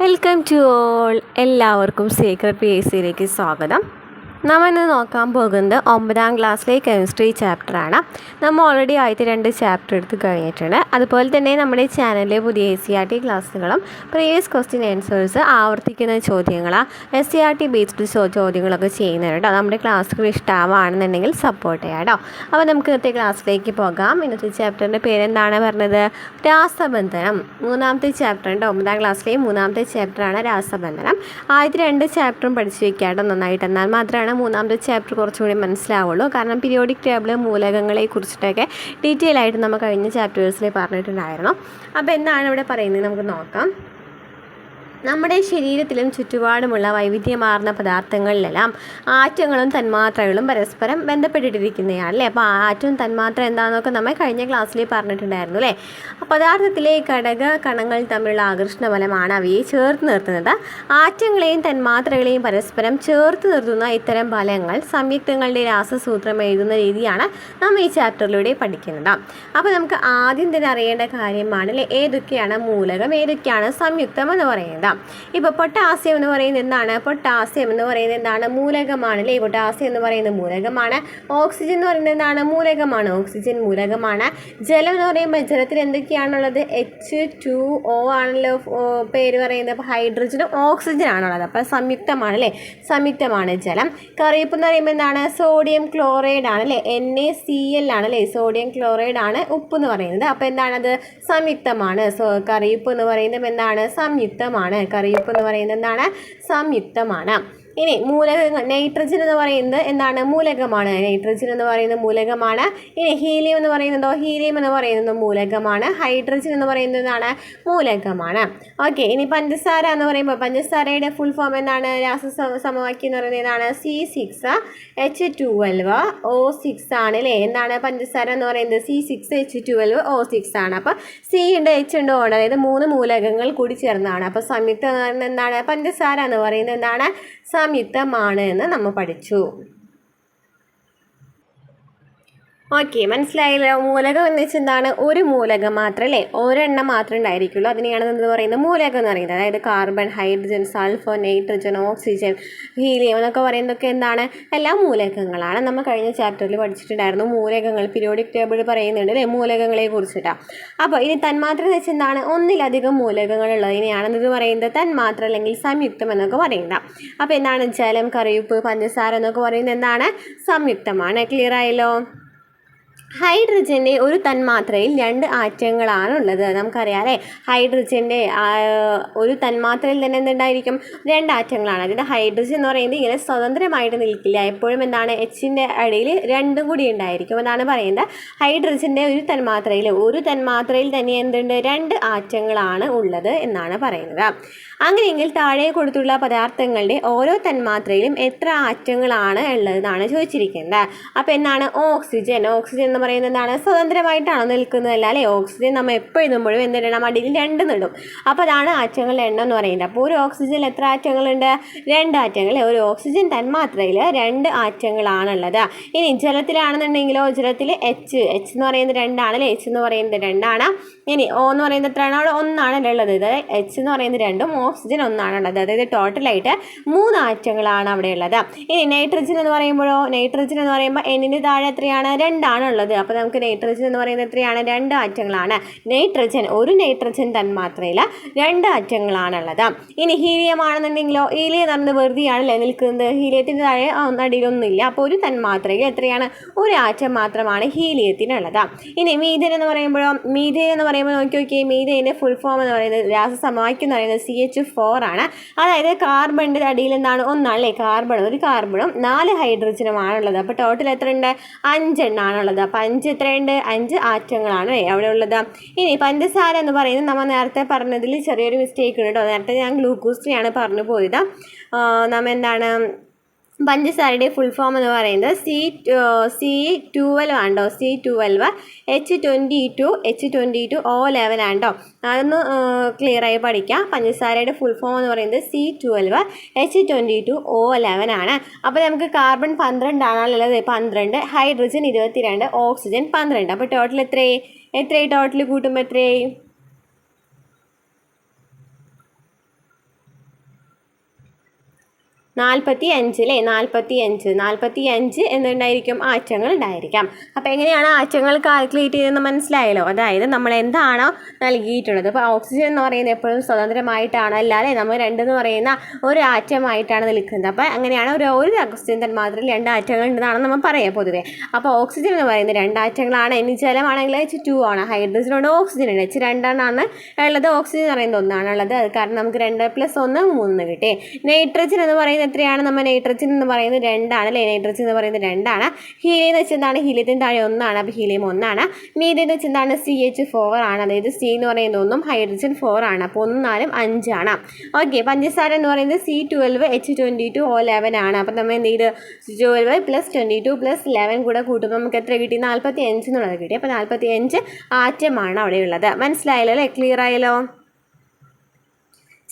Welcome to all. എല്ലാവർക്കും secret P S സിയിലേക്ക് സ്വാഗതം. നമ്മൾ ഇന്ന് നോക്കാൻ പോകുന്നത് 9ാം ക്ലാസ്സിലെ കെമിസ്ട്രി ചാപ്റ്ററാണ്. നമ്മൾ ഓൾറെഡി ആദ്യത്തെ 2 ചാപ്റ്റർ എടുത്ത് കഴിഞ്ഞിട്ടുണ്ട്. അതുപോലെ തന്നെ നമ്മുടെ ചാനലിലെ പുതിയ SCERT ക്ലാസ്സുകളും പ്രീവിയസ് ക്വസ്റ്റ്യൻ ആൻസേഴ്സ് ആവർത്തിക്കുന്ന ചോദ്യങ്ങൾ SCERT ബേസ്ഡ് ചോദ്യങ്ങളൊക്കെ ചെയ്യുന്നുണ്ട്. നമ്മുടെ ക്ലാസ്സുകൾ ഇഷ്ടമാണെന്നുണ്ടെങ്കിൽ സപ്പോർട്ട് ചെയ്യാം കേട്ടോ. അപ്പോൾ നമുക്ക് ഇന്നത്തെ ക്ലാസ്സിലേക്ക് പോകാം. ഇന്നത്തെ ചാപ്റ്ററിൻ്റെ പേരെന്താണ് പറഞ്ഞത്? രാസബന്ധനം. 3ാമത്തെ ചാപ്റ്റർ ഉണ്ട്. 9ാം ക്ലാസ്സിലെ 3ാമത്തെ ചാപ്റ്ററാണ് രാസബന്ധനം. ആദ്യത്തെ 2 ചാപ്റ്ററും പഠിച്ചു വയ്ക്കാട്ടോ നന്നായിട്ട്. എന്നാൽ മാത്രമാണ് 3ാമത്തെ ചാപ്റ്റർ കുറച്ചുകൂടി മനസ്സിലാവുള്ളൂ. കാരണം പീരിയോഡിക് ടേബിൾ മൂലകങ്ങളെ കുറിച്ചിട്ടൊക്കെ ഡീറ്റെയിൽ ആയിട്ട് നമ്മൾ കഴിഞ്ഞ ചാപ്റ്റേഴ്സിൽ പറഞ്ഞിട്ടുണ്ടായിരുന്നു. അപ്പോൾ എന്താണ് ഇവിടെ പറയുന്നത് നമുക്ക് നോക്കാം. നമ്മുടെ ശരീരത്തിലും ചുറ്റുപാടുമുള്ള വൈവിധ്യമാർന്ന പദാർത്ഥങ്ങളിലെല്ലാം ആറ്റങ്ങളും തന്മാത്രകളും പരസ്പരം ബന്ധപ്പെട്ടിട്ടിരിക്കുന്നതാണ് അല്ലേ. അപ്പോൾ ആറ്റവും തന്മാത്ര എന്താണെന്നൊക്കെ നമ്മൾ കഴിഞ്ഞ ക്ലാസ്സിൽ പറഞ്ഞിട്ടുണ്ടായിരുന്നു അല്ലേ. പദാർത്ഥത്തിലെ ഘടക കണങ്ങൾ തമ്മിലുള്ള ആകർഷണ ബലമാണ് അവയെ ചേർത്ത് നിർത്തുന്നത്. ആറ്റങ്ങളെയും തന്മാത്രകളെയും പരസ്പരം ചേർത്ത് നിർത്തുന്ന ഇത്തരം ബലങ്ങൾ സംയുക്തങ്ങളുടെ രാസസൂത്രം എഴുതുന്ന രീതിയാണ് നമ്മൾ ഈ ചാപ്റ്ററിലൂടെ പഠിക്കുന്നത്. അപ്പോൾ നമുക്ക് ആദ്യം തന്നെ അറിയേണ്ട കാര്യമാണ് അല്ലേ, ഏതൊക്കെയാണ് മൂലകം, ഏതൊക്കെയാണ് സംയുക്തം എന്ന് പറയുന്നത്. ഇപ്പോൾ പൊട്ടാസ്യം എന്ന് പറയുന്നത് എന്താണ്? പൊട്ടാസ്യം എന്ന് പറയുന്നത് എന്താണ്? മൂലകമാണ് അല്ലേ. പൊട്ടാസ്യം എന്ന് പറയുന്നത് മൂലകമാണ്. ഓക്സിജൻ എന്ന് പറയുന്നത് എന്താണ്? മൂലകമാണ്. ഓക്സിജൻ മൂലകമാണ്. ജലം എന്ന് പറയുമ്പോൾ ജലത്തിൽ എന്തൊക്കെയാണുള്ളത്? H2O ആണല്ലോ പേര് പറയുന്നത്. അപ്പോൾ ഹൈഡ്രജനും ഓക്സിജൻ ആണുള്ളത്. അപ്പോൾ സംയുക്തമാണ് അല്ലേ, സംയുക്തമാണ് ജലം. കറിയുപ്പ് എന്ന് പറയുമ്പോൾ എന്താണ്? സോഡിയം ക്ലോറൈഡ് ആണ് അല്ലേ. NaCl ആണ് അല്ലേ. സോഡിയം ക്ലോറൈഡ് ആണ് ഉപ്പ് എന്ന് പറയുന്നത്. അപ്പോൾ എന്താണത്? സംയുക്തമാണ്. കറിയുപ്പ് എന്ന് പറയുന്നത് എന്താണ്? സംയുക്തമാണ്. കറിയുപ്പ് എന്ന് പറയുന്നത് എന്താണ്? സംയുക്തമാണ്. ഇനി മൂലകങ്ങൾ, നൈട്രജൻ എന്ന് പറയുന്നത് എന്താണ്? മൂലകമാണ്. നൈട്രജൻ എന്ന് പറയുന്നത് മൂലകമാണ്. ഇനി ഹീലിയം എന്ന് പറയുന്നതോ? ഹീലിയം എന്ന് പറയുന്നത് മൂലകമാണ്. ഹൈഡ്രജൻ എന്ന് പറയുന്നത് എന്താണ്? മൂലകമാണ്. ഓക്കെ. ഇനി പഞ്ചസാര എന്ന് പറയുമ്പോൾ പഞ്ചസാരയുടെ ഫുൾ ഫോം എന്താണ്? സമവാക്യം എന്ന് പറയുന്നത് എന്താണ്? C6H12O6 ആണ് അല്ലേ. എന്താണ് പഞ്ചസാര എന്ന് പറയുന്നത്? C6H12O6 ആണ്. അപ്പോൾ C ഉണ്ട്, H ഉണ്ട്, O ഉണ്ട്. അതായത് 3 മൂലകങ്ങൾ കൂടി ചേർന്നതാണ്. അപ്പോൾ സംയുക്തം എന്ന് പറയുന്നത് എന്താണ്? പഞ്ചസാര എന്ന് പറയുന്നത് എന്താണ്? സംയുക്തമാണ് എന്ന് നമ്മൾ പഠിച്ചു. ഓക്കെ, മനസ്സിലായല്ലോ. മൂലകം എന്ന് വെച്ചാൽ എന്താണ്? ഒരു മൂലകം മാത്രം അല്ലേ, ഒരെണ്ണം മാത്രമേ ഉണ്ടായിരിക്കുള്ളൂ. അതിനെയാണ് എന്ന് പറയുന്നത് മൂലകം എന്ന് പറയുന്നത്. അതായത് carbon, hydrogen, sulphur, nitrogen, oxygen, helium എന്നൊക്കെ പറയുന്നതൊക്കെ എന്താണ്? എല്ലാം മൂലകങ്ങളാണ്. നമ്മൾ കഴിഞ്ഞ ചാപ്റ്ററിൽ പഠിച്ചിട്ടുണ്ടായിരുന്നു മൂലകങ്ങൾ. പീരിയോഡിക് ടേബിൾ പറയുന്നുണ്ട് അല്ലേ മൂലകങ്ങളെ കുറിച്ചിട്ടാണ്. അപ്പോൾ ഇനി തന്മാത്ര എന്ന് വെച്ചാൽ എന്താണ്? ഒന്നിലധികം മൂലകങ്ങളുള്ളതിനെയാണെന്ന് പറയുന്നത് തന്മാത്ര അല്ലെങ്കിൽ സംയുക്തം എന്നൊക്കെ പറയുന്നത്. അപ്പോൾ എന്താണ്? ജലം, കറിയുപ്പ്, പഞ്ചസാര എന്നൊക്കെ പറയുന്നത് എന്താണ്? സംയുക്തമാണ്. ക്ലിയർ ആയല്ലോ. ഹൈഡ്രജൻ്റെ ഒരു തന്മാത്രയിൽ 2 ആറ്റങ്ങളാണ് ഉള്ളത്. നമുക്കറിയാം അല്ലേ. ഹൈഡ്രജൻ്റെ ഒരു തന്മാത്രയിൽ തന്നെ എന്തുണ്ടായിരിക്കും? 2 ആറ്റങ്ങളാണ്. അതായത് ഹൈഡ്രജൻ എന്ന് പറയുന്നത് ഇങ്ങനെ സ്വതന്ത്രമായിട്ട് നിൽക്കില്ല. എപ്പോഴും എന്താണ്? Hൻ്റെ ഇടയിൽ 2 കൂടി ഉണ്ടായിരിക്കും എന്നാണ് പറയുന്നത്. ഹൈഡ്രജൻ്റെ ഒരു തന്മാത്രയിൽ തന്നെ എന്തുണ്ട്? 2 ആറ്റങ്ങളാണ് ഉള്ളത് എന്നാണ് പറയുന്നത്. അങ്ങനെയെങ്കിൽ താഴെ കൊടുത്തുള്ള പദാർത്ഥങ്ങളുടെ ഓരോ തന്മാത്രയിലും എത്ര ആറ്റങ്ങളാണ് ഉള്ളതെന്നാണ് ചോദിച്ചിരിക്കുന്നത്. അപ്പോൾ എന്താണ്? ഓക്സിജൻ എന്ന് പറയുന്നത് എന്താണ്? സ്വതന്ത്രമായിട്ടാണ് നിൽക്കുന്നതല്ല അല്ലേ. ഓക്സിജൻ നമ്മൾ എപ്പോൾ എഴുതുമ്പോഴും എന്തിടണം? അടിയിൽ 2 നിടും. അപ്പോൾ അതാണ് ആറ്റങ്ങളുടെ എണ്ണം എന്ന് പറയുന്നത്. അപ്പോൾ ഒരു ഓക്സിജനിൽ എത്ര ആറ്റങ്ങളുണ്ട്? 2 ആറ്റങ്ങൾ. ഒരു ഓക്സിജൻ തന്മാത്രയിൽ 2 ആറ്റങ്ങളാണുള്ളത്. ഇനി ജലത്തിലാണെന്നുണ്ടെങ്കിലോ ജലത്തിൽ H എന്ന് പറയുന്നത് 2 ആണ് അല്ലേ. H എന്ന് പറയുന്നത് 2 ആണ്. ഇനി O എന്ന് പറയുന്നത് എത്രയാണ്? അവിടെ 1 ആണ് ഉള്ളത്. ഇത് H എന്ന് പറയുന്നത് 2ഉം ഓക്സിജൻ 1 ആണുള്ളത്. അതായത് ടോട്ടലായിട്ട് 3 ആറ്റങ്ങളാണ് അവിടെ ഉള്ളത്. ഇനി നൈട്രജൻ എന്ന് പറയുമ്പോൾ Nന് താഴെ എത്രയാണ്? 2 ആണുള്ളത്. അപ്പോൾ നമുക്ക് നൈട്രജൻ എന്ന് പറയുന്നത് എത്രയാണ്? 2 ആറ്റങ്ങളാണ്. ഒരു നൈട്രജൻ തന്മാത്രയിൽ 2 ആറ്റങ്ങളാണുള്ളത്. ഇനി ഹീലിയം ആണെന്നുണ്ടെങ്കിലോ ഹീലിയം എന്ന് പറയുന്നത് വെറുതെയാണല്ലേ നിൽക്കുന്നത്. ഹീലിയത്തിൻ്റെ താഴെ അടിയിലൊന്നുമില്ല. അപ്പോൾ ഒരു തന്മാത്രയിൽ എത്രയാണ്? 1 ആറ്റം മാത്രമാണ് ഹീലിയത്തിനുള്ളത്. ഇനി മീഥേൻ എന്ന് പറയുമ്പോൾ നോക്കി മീഥേൻ്റെ ഫുൾ ഫോം എന്ന് പറയുന്നത് രാസസമവാക്യം എന്ന് പറയുന്നത് CH4 ആണ്. അതായത് കാർബണിൻ്റെ അടിയിൽ എന്താണ്? 1 ആണല്ലേ. ഒരു കാർബണും 4 ഹൈഡ്രജനും ആണുള്ളത്. അപ്പോൾ ടോട്ടൽ എത്ര ഉണ്ട്? 5 എണ്ണാണുള്ളത്. അപ്പോൾ 5 എത്രയുണ്ട്? 5 ആറ്റങ്ങളാണ് അവിടെ ഉള്ളത്. ഇനി പഞ്ചസാര എന്ന് പറയുന്നത് നമ്മൾ നേരത്തെ പറഞ്ഞതിൽ ചെറിയൊരു മിസ്റ്റേക്ക് ഉണ്ട് കേട്ടോ. നേരത്തെ ഞാൻ ഗ്ലൂക്കോസിനെയാണ് പറഞ്ഞു പോയത്. നമ്മൾ എന്താണ് പഞ്ചസാരയുടെ ഫുൾ ഫോം എന്ന് പറയുന്നത് C12 ആണോ? C12 H22O11 ആണ് കേട്ടോ. അതൊന്ന് ക്ലിയറായി പഠിക്കാം. പഞ്ചസാരയുടെ ഫുൾ ഫോം എന്ന് പറയുന്നത് C12 H22O11 ആണ്. അപ്പോൾ നമുക്ക് കാർബൺ 12 ആണുള്ളത്. 12, ഹൈഡ്രജൻ 22, ഓക്സിജൻ 12. അപ്പോൾ ടോട്ടൽ എത്രയായി? ടോട്ടൽ കൂട്ടുമ്പോൾ എത്രയായി? 45 അല്ലേ, 45 എന്തുണ്ടായിരിക്കും, ആറ്റങ്ങൾ ഉണ്ടായിരിക്കാം. അപ്പോൾ എങ്ങനെയാണ് ആറ്റങ്ങൾ കാൽക്കുലേറ്റ് ചെയ്തതെന്ന് മനസ്സിലായല്ലോ. അതായത് നമ്മൾ എന്താണോ നൽകിയിട്ടുള്ളത്, ഇപ്പോൾ ഓക്സിജൻ എന്ന് പറയുന്നത് എപ്പോഴും സ്വതന്ത്രമായിട്ടാണ്, അല്ലാതെ നമ്മൾ 2 എന്ന് പറയുന്ന ഒരു ആറ്റമായിട്ടാണ് നിൽക്കുന്നത്. അപ്പോൾ അങ്ങനെയാണ് ഒരു ഓക്സിജൻ തന്മാത്രയിൽ 2 ആറ്റങ്ങൾ ഉണ്ടെന്നാണ് നമ്മൾ പറയുക പൊതുവേ. അപ്പോൾ ഓക്സിജൻ എന്ന് പറയുന്നത് 2 ആറ്റങ്ങളാണ്. ഇനി ജലമാണെങ്കിൽ H2 ആണ്. ഹൈഡ്രജനോട് ഓക്സിജൻ ഉണ്ട്, H2 ആണ് ഉള്ളത്. ഓക്സിജൻ എന്ന് പറയുന്നത് 1 ഉള്ളത്. അത് കാരണം നമുക്ക് 2 + 1 3 കിട്ടി. നൈട്രജൻ എന്ന് പറയുന്നത് എത്രയാണ്, നമ്മൾ നൈട്രജൻ എന്ന് പറയുന്നത് 2 ആണ് അല്ലേ, നൈട്രജൻ എന്ന് പറയുന്നത് 2 ആണ്. ഹീലിയം എന്ന് വെച്ചാൽ എന്താണ്, ഹീലിയത്തിന് താഴെ 1 ആണ്, അപ്പോൾ ഹീലിയം 1 ആണ്. മീഥേൻ എന്ന് വെച്ചാൽ എന്താണ്, CH4 ആണ്, അതായത് C എന്ന് പറയുന്നത് 1 ഹൈഡ്രജൻ 4 ആണ്, അപ്പോൾ 1 4 5 ആണ്. ഓക്കെ, പഞ്ചസാര എന്ന് പറയുന്നത് C12 H22 O11 ആണ്. അപ്പോൾ നമ്മൾ എന്ത് ചെയ്ത് 12 + 22 + 11 കൂടെ കൂട്ടുമ്പോൾ നമുക്ക് എത്ര കിട്ടി, 45 എന്നുള്ളത് കിട്ടി. അപ്പോൾ 45 ആറ്റമാണ് അവിടെ ഉള്ളത്. മനസ്സിലായല്ലോ അല്ലേ, ക്ലിയർ ആയല്ലോ.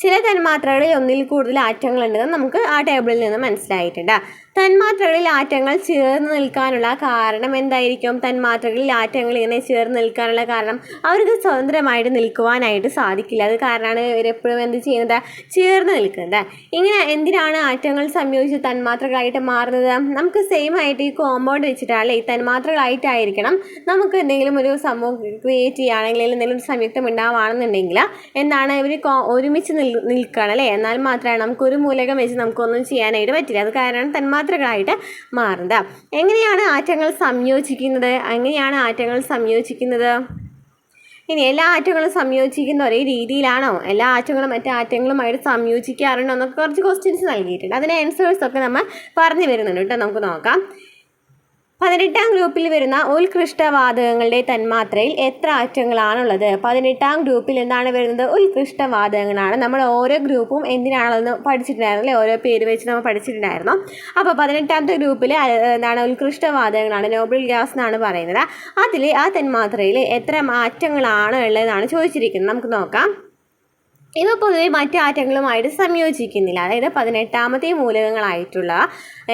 ചില തന്മാത്രകളിൽ ഒന്നിൽ കൂടുതൽ ആറ്റങ്ങളുണ്ടെന്ന് നമുക്ക് ആ ടേബിളിൽ നിന്ന് മനസ്സിലായിട്ടുണ്ട്. തന്മാത്രകളിൽ ആറ്റങ്ങൾ ചേർന്ന് നിൽക്കാനുള്ള കാരണം എന്തായിരിക്കും, തന്മാത്രകളിൽ ആറ്റങ്ങൾ ഇങ്ങനെ ചേർന്ന് നിൽക്കാനുള്ള കാരണം അവർക്ക് സ്വതന്ത്രമായിട്ട് നിൽക്കുവാനായിട്ട് സാധിക്കില്ല. അത് കാരണമാണ് ഇവരെപ്പോഴും എന്ത് ചെയ്യുന്നത്, ചേർന്ന് നിൽക്കുന്നത്. ഇങ്ങനെ എന്തിനാണ് ആറ്റങ്ങൾ സംയോജിച്ച് തന്മാത്രകളായിട്ട് മാറുന്നത്, നമുക്ക് സെയിം ആയിട്ട് ഈ കോമ്പൗണ്ട് വെച്ചിട്ടാണ് ഈ തന്മാത്രകളായിട്ടായിരിക്കണം നമുക്ക് എന്തെങ്കിലും ഒരു സംഭവം ക്രിയേറ്റ് ചെയ്യുകയാണെങ്കിൽ, എന്തെങ്കിലും ഒരു സംയുക്തം ഉണ്ടാവുകയാണെന്നുണ്ടെങ്കിൽ എന്താണ്, ഇവർ ഒരുമിച്ച് നിൽക്കുകയാണ് അല്ലേ, എന്നാൽ മാത്രമാണ് നമുക്കൊരു മൂലകം വെച്ച് നമുക്കൊന്നും ചെയ്യാനായിട്ട് പറ്റില്ല. അത് കാരണം തന്മാത്രകളായിട്ട് മാറുന്നത്. എങ്ങനെയാണ് ആറ്റങ്ങൾ സംയോജിക്കുന്നത്, ഇനി എല്ലാ ആറ്റങ്ങളും സംയോജിക്കുന്ന ഒരേ രീതിയിലാണോ, എല്ലാ ആറ്റങ്ങളും മറ്റു ആറ്റങ്ങളുമായിട്ട് സംയോജിക്കാറുണ്ടോ എന്നൊക്കെ കുറച്ച് ക്വസ്റ്റ്യൻസ് നൽകിയിട്ടുണ്ട്. അതിൻ്റെ ആൻസേഴ്സൊക്കെ നമ്മൾ പറഞ്ഞു വരുന്നുണ്ട് കേട്ടോ. നമുക്ക് നോക്കാം. 18ാം ഗ്രൂപ്പിൽ വരുന്ന ഉത്കൃഷ്ടവാതകങ്ങളുടെ തന്മാത്രയിൽ എത്ര ആറ്റങ്ങളാണുള്ളത്? 18ാം ഗ്രൂപ്പിൽ എന്താണ് വരുന്നത്, ഉത്കൃഷ്ടവാതകങ്ങളാണ്. നമ്മൾ ഓരോ ഗ്രൂപ്പും എന്തിനാണെന്ന് പഠിച്ചിട്ടുണ്ടായിരുന്നു അല്ലേ, ഓരോ പേര് വെച്ച് നമ്മൾ പഠിച്ചിട്ടുണ്ടായിരുന്നു. അപ്പോൾ 18ാമത്തെ ഗ്രൂപ്പിൽ എന്താണ്, ഉത്കൃഷ്ടവാതകങ്ങളാണ്, നോബിൾ ഗ്യാസ് എന്നാണ് പറയുന്നത്. അതിൽ ആ തന്മാത്രയിൽ എത്ര ആറ്റങ്ങളാണ് ഉള്ളതെന്നാണ് ചോദിച്ചിരിക്കുന്നത്. നമുക്ക് നോക്കാം. ഇവ പൊതുവെ മറ്റ് ആറ്റങ്ങളുമായിട്ട് സംയോജിക്കുന്നില്ല. അതായത് 18ാമത്തെ മൂലകങ്ങളായിട്ടുള്ള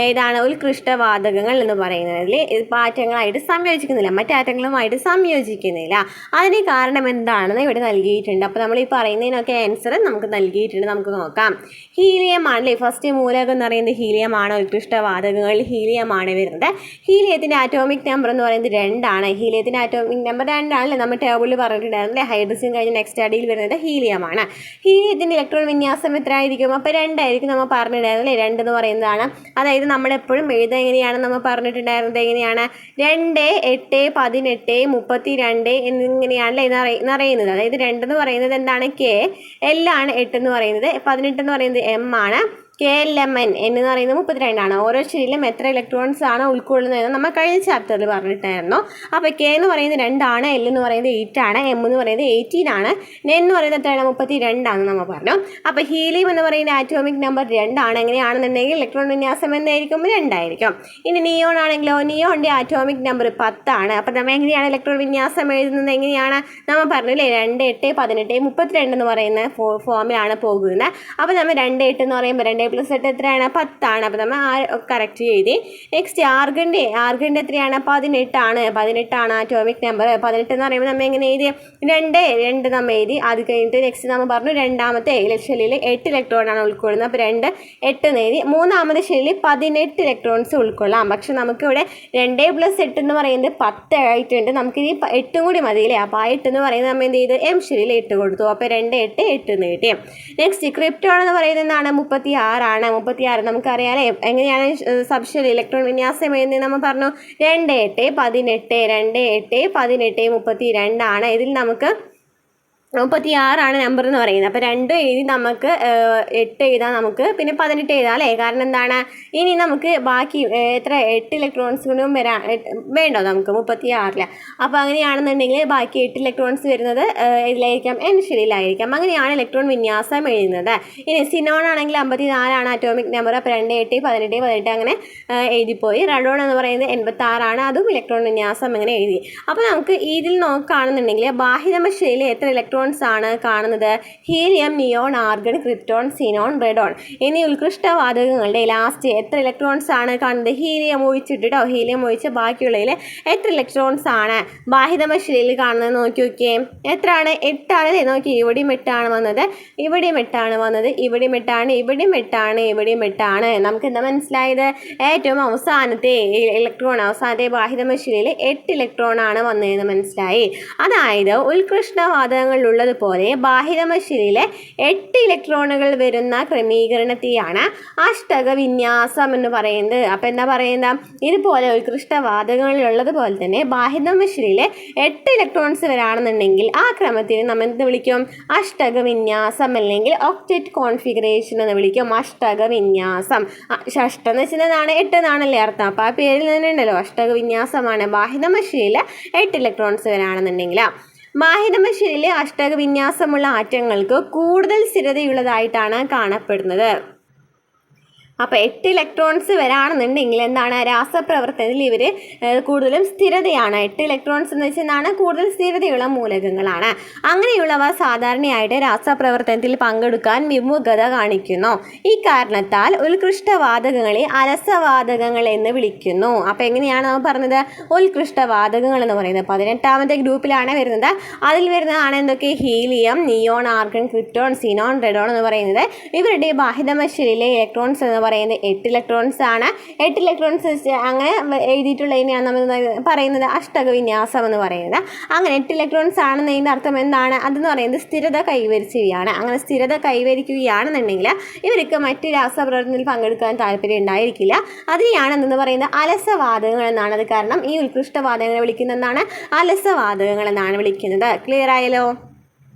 ഏതാണ്, ഉത്കൃഷ്ടവാതകങ്ങൾ എന്ന് പറയുന്നതിൽ ആറ്റങ്ങളായിട്ട് സംയോജിക്കുന്നില്ല, മറ്റാറ്റങ്ങളുമായിട്ട് സംയോജിക്കുന്നില്ല. അതിന് കാരണം എന്താണെന്ന് ഇവിടെ നൽകിയിട്ടുണ്ട്. അപ്പോൾ നമ്മൾ ഈ പറയുന്നതിനൊക്കെ ആൻസർ നമുക്ക് നൽകിയിട്ടുണ്ട്. നമുക്ക് നോക്കാം. ഹീലിയം ആണല്ലേ ഫസ്റ്റ് മൂലകം എന്ന് പറയുന്നത്, ഹീലിയമാണ്. ഉത്കൃഷ്ടവാതകങ്ങളിൽ ഹീലിയമാണ് വരുന്നത്. ഹീലിയത്തിൻ്റെ ആറ്റോമിക് നമ്പർ എന്ന് പറയുന്നത് 2 ആണ്. ഹീലിയത്തിൻ്റെ ആറ്റോമിക് നമ്പർ 2 ആണല്ലേ, നമ്മൾ ടേബിളിൽ പറഞ്ഞിട്ടുണ്ടായിരുന്നില്ലേ. ഹൈഡ്രജൻ കഴിഞ്ഞ് നെക്സ്റ്റ് അടിയിൽ വരുന്നത് ഹീലിയമാണ്. ഹീലിയത്തിൻ്റെ ഇലക്ട്രോൺ വിന്യാസം എത്ര ആയിരിക്കും, അപ്പോൾ 2 ആയിരിക്കും. നമ്മൾ പറഞ്ഞിട്ടുണ്ടായിരുന്നില്ലേ, 2 എന്ന് പറയുന്നതാണ്. അതായത് നമ്മളെപ്പോഴും എഴുതുക എങ്ങനെയാണ്, നമ്മൾ പറഞ്ഞിട്ടുണ്ടായിരുന്നത് എങ്ങനെയാണ്, 2 8 18 32 എന്നിങ്ങനെയാണല്ലേ എന്നറിയുന്നത്. അതായത് 2 എന്ന് പറയുന്നത് എന്താണ്, K, L ആണ് 8 എന്ന് പറയുന്നത്, 18 എന്ന് പറയുന്നത് M ആണ്, KLMN എന്ന് പറയുന്നത് 32 ആണ്. ഓരോ ശരീരം എത്ര ഇലക്ട്രോൺസ് ആണ് ഉൾക്കൊള്ളുന്നതെന്ന് നമ്മൾ കഴിഞ്ഞ ചാപ്റ്ററിൽ പറഞ്ഞിട്ടായിരുന്നു. അപ്പോൾ K എന്ന് പറയുന്നത് 2 ആണ്, L എന്ന് പറയുന്നത് 8 ആണ്, M എന്ന് പറയുന്നത് 18 ആണ്, N എന്ന് പറയുന്നത് എത്രയാണ്, 32 ആണെന്ന് നമ്മൾ പറഞ്ഞു. അപ്പോൾ ഹീലിയം എന്ന് പറയുന്ന ആറ്റോമിക് നമ്പർ 2 ആണ്. എങ്ങനെയാണെന്നുണ്ടെങ്കിൽ ഇലക്ട്രോൺ വിന്യാസം എന്തായിരിക്കും, 2 ആയിരിക്കും. ഇനി നിയോൺ ആണെങ്കിലോ, നിയോണിൻ്റെ ആറ്റോമിക് നമ്പർ 10 ആണ്. അപ്പോൾ നമ്മൾ എങ്ങനെയാണ് ഇലക്ട്രോൺ വിന്യാസം എഴുതുന്നത്, എങ്ങനെയാണ് നമ്മൾ പറഞ്ഞില്ലേ, 2 8 18 32 എന്ന് പറയുന്ന ഫോമിലാണ് പോകുന്നത്. അപ്പോൾ നമ്മൾ 2 8 എന്ന് പറയുമ്പോൾ 2 + 8 എത്രയാണ്, 10 ആണ്. അപ്പോൾ നമ്മൾ കറക്റ്റ് ചെയ്ത്. നെക്സ്റ്റ് ആർഗൻ്റെ എത്രയാണ്, 18 ആണ്. 18 ആണ് ആറ്റോമിക് നമ്പർ. 18 എന്ന് പറയുമ്പോൾ നമ്മൾ എങ്ങനെ എഴുതി, 2 നമ്മൾ എഴുതി. അത് കഴിഞ്ഞിട്ട് നെക്സ്റ്റ് നമ്മൾ പറഞ്ഞു രണ്ടാമത്തെ ഷെല്ലിൽ 8 ഇലക്ട്രോണാണ് ഉൾക്കൊള്ളുന്നത്. അപ്പോൾ 2 8 എന്ന് എഴുതി. മൂന്നാമത്തെ ഷെല്ലിൽ 18 ഇലക്ട്രോൺസ് ഉൾക്കൊള്ളാം. പക്ഷെ നമുക്കിവിടെ 2 + 8 എന്ന് പറയുന്നത് 10 ആയിട്ടുണ്ട്. നമുക്കിനി 8 കൂടി മതിയില്ലേ. അപ്പോൾ ആ 8 എന്ന് പറയുന്നത് നമ്മൾ എന്ത് ചെയ്ത്, M ഷെല്ലിൽ 8 കൊടുത്തു. അപ്പോൾ 2 8 8 എന്ന് കിട്ടി. നെക്സ്റ്റ് ക്രിപ്റ്റോൺ എന്ന് പറയുന്നത് എന്താണ്, 36 ആണ്. 36 നമുക്കറിയാലേ എങ്ങനെയാണ് സബ്ഷെൽ ഇലക്ട്രോൺ വിന്യാസം എഴുതുന്നത്, നമ്മൾ പറഞ്ഞു 2 8 18 2 8 18 32 ആണ്. ഇതിൽ നമുക്ക് 36 ആണ് നമ്പർ എന്ന് പറയുന്നത്. അപ്പോൾ 2 എഴുതി നമുക്ക് 8 എഴുതാം, നമുക്ക് പിന്നെ 18 എഴുതാം അല്ലേ. കാരണം എന്താണ്, ഇനി നമുക്ക് ബാക്കി എത്ര 8 ഇലക്ട്രോൺസ് കൊണ്ടും വേണ്ടോ നമുക്ക് 36. അപ്പോൾ അങ്ങനെയാണെന്നുണ്ടെങ്കിൽ ബാക്കി 8 ഇലക്ട്രോൺസ് വരുന്നത് ഇതിലായിരിക്കാം, N ഷെല്ലിലായിരിക്കാം. അങ്ങനെയാണ് ഇലക്ട്രോൺ വിന്യാസം എഴുതുന്നത്. ഇനി സിനോൺ ആണെങ്കിൽ 54 ആണ് ആറ്റോമിക് നമ്പർ. അപ്പോൾ 2 8 18 18 അങ്ങനെ എഴുതിപ്പോയി. റഡോൺ എന്ന് പറയുന്നത് 86 ആണ്, അതും ഇലക്ട്രോൺ വിന്യാസം അങ്ങനെ എഴുതി. അപ്പോൾ നമുക്ക് ഇതിൽ നോക്കുകയാണെന്നുണ്ടെങ്കിൽ ബാഹ്യതമ ഷെല്ലിൽ എത്ര ഇലക്ട്രോൺ ഇലക്ട്രോൺസ് ആണ് കാണുന്നത്? Helium, neon, argon, krypton, xenon, റെഡോൺ എന്നീ ഉത്കൃഷ്ട വാതകങ്ങളുടെ ലാസ്റ്റ് എത്ര ഇലക്ട്രോൺസ് ആണ് കാണുന്നത്? ഹീലിയം ഒഴിച്ചിട്ട് കേട്ടോ, ഹീലിയം ഒഴിച്ച് ബാക്കിയുള്ളതിൽ എത്ര ഇലക്ട്രോൺസ് ആണ് ബാഹിതമശിലയിൽ കാണുന്നത് നോക്കി നോക്കിയേ. എത്രയാണ്? 8 ആണല്ലേ. നോക്കി, ഇവിടെയും 8 ആണ് വന്നത്, ഇവിടെയും 8 ആണ് വന്നത്, ഇവിടെയും 8 ആണ്, ഇവിടെയും 8 ആണ്, ഇവിടെയും 8 ആണ്. നമുക്ക് എന്താ മനസ്സിലായത്? ഏറ്റവും അവസാനത്തെ ഇലക്ട്രോൺ, അവസാനത്തെ ബാഹിതമശിലയിൽ 8 ഇലക്ട്രോൺ ആണ് വന്നതെന്ന് മനസ്സിലായി. അതായത് ഉത്കൃഷ്ടവാതകങ്ങളിലുള്ളതുപോലെ ബാഹിതമശിലയിലെ 8 ഇലക്ട്രോണുകൾ വരുന്ന ക്രമീകരണത്തെയാണ് അഷ്ടക വിന്യാസം എന്ന് പറയുന്നത്. അപ്പം എന്താ പറയുന്നത്? ഇതുപോലെ ഉത്കൃഷ്ടവാതകങ്ങളിലുള്ളതുപോലെ തന്നെ ബാഹിതമശിലയിലെ 8 ഇലക്ട്രോൺസ് വരാണെന്നുണ്ടെങ്കിൽ ആ ക്രമത്തിൽ നമ്മൾ എന്ത് വിളിക്കും? അഷ്ടക വിന്യാസം അല്ലെങ്കിൽ ഒക്ടറ്റ് കോൺഫിഗറേഷൻ എന്ന് വിളിക്കും. അഷ്ടക വിന്യാസം. അഷ്ടം എന്ന് വെച്ചാൽ 8 എന്നാണല്ലേ അർത്ഥം. അപ്പോൾ ആ പേരിൽ തന്നെ ഉണ്ടല്ലോ, അഷ്ടക വിന്യാസമാണ്. ബാഹിതമശിലയിൽ 8 ഇലക്ട്രോൺസ് വരാണെന്നുണ്ടെങ്കിൽ ബാഹിതമശിലയിലെ അഷ്ടക വിന്യാസമുള്ള ആറ്റങ്ങൾക്ക് കൂടുതൽ സ്ഥിരതയുള്ളതായിട്ടാണ് കാണപ്പെടുന്നത്. അപ്പോൾ 8 ഇലക്ട്രോൺസ് വരാണെന്നുണ്ടെങ്കിൽ എന്താണ്? രാസപ്രവർത്തനത്തിൽ ഇവർ കൂടുതലും സ്ഥിരതയാണ്. 8 ഇലക്ട്രോൺസ് എന്ന് വെച്ചാൽ കൂടുതൽ സ്ഥിരതയുള്ള മൂലകങ്ങളാണ്. അങ്ങനെയുള്ളവ സാധാരണയായിട്ട് രാസപ്രവർത്തനത്തിൽ പങ്കെടുക്കാൻ വിമുഖത കാണിക്കുന്നു. ഈ കാരണത്താൽ ഉത്കൃഷ്ടവാതകങ്ങളെ അലസവാതകങ്ങൾ എന്ന് വിളിക്കുന്നു. അപ്പോൾ എങ്ങനെയാണ് നമ്മൾ പറഞ്ഞത്? ഉത്കൃഷ്ടവാതകങ്ങൾ എന്ന് പറയുന്നത് 18ാമത്തെ ഗ്രൂപ്പിലാണ് വരുന്നത്. അതിൽ വരുന്നതാണ് എന്തൊക്കെ? Helium, neon, argon, krypton, xenon, റെഡോൺ എന്ന് പറയുന്നത്. ഇവരുടെ ബാഹിതമശിലയിലെ ഇലക്ട്രോൺസ് എന്ന് പറയുന്നത് 8 ഇലക്ട്രോൺസ് ആണ്. 8 ഇലക്ട്രോൺസ് അങ്ങനെ എഴുതിയിട്ടുള്ളതിനെയാണ് നമ്മൾ പറയുന്നത് അഷ്ടക വിന്യാസം എന്ന് പറയുന്നത്. അങ്ങനെ 8 ഇലക്ട്രോൺസ് ആണെന്നതിൻ്റെ അർത്ഥം എന്താണ്? അതെന്ന് പറയുന്നത് സ്ഥിരത കൈവരിക്കുകയാണ്. അങ്ങനെ സ്ഥിരത കൈവരിക്കുകയാണെന്നുണ്ടെങ്കിൽ ഇവർക്ക് മറ്റ് രാസപ്രവർത്തനത്തിൽ പങ്കെടുക്കാൻ താല്പര്യം ഉണ്ടായിരിക്കില്ല. അതിനെയാണ് എന്തെന്ന് പറയുന്നത്? അലസവാതകങ്ങൾ എന്നാണ്. അത് കാരണം ഈ ഉത്കൃഷ്ടവാതകങ്ങളെ വിളിക്കുന്നത് എന്താണ്? അലസവാതകങ്ങൾ എന്നാണ് വിളിക്കുന്നത്. ക്ലിയർ ആയല്ലോ?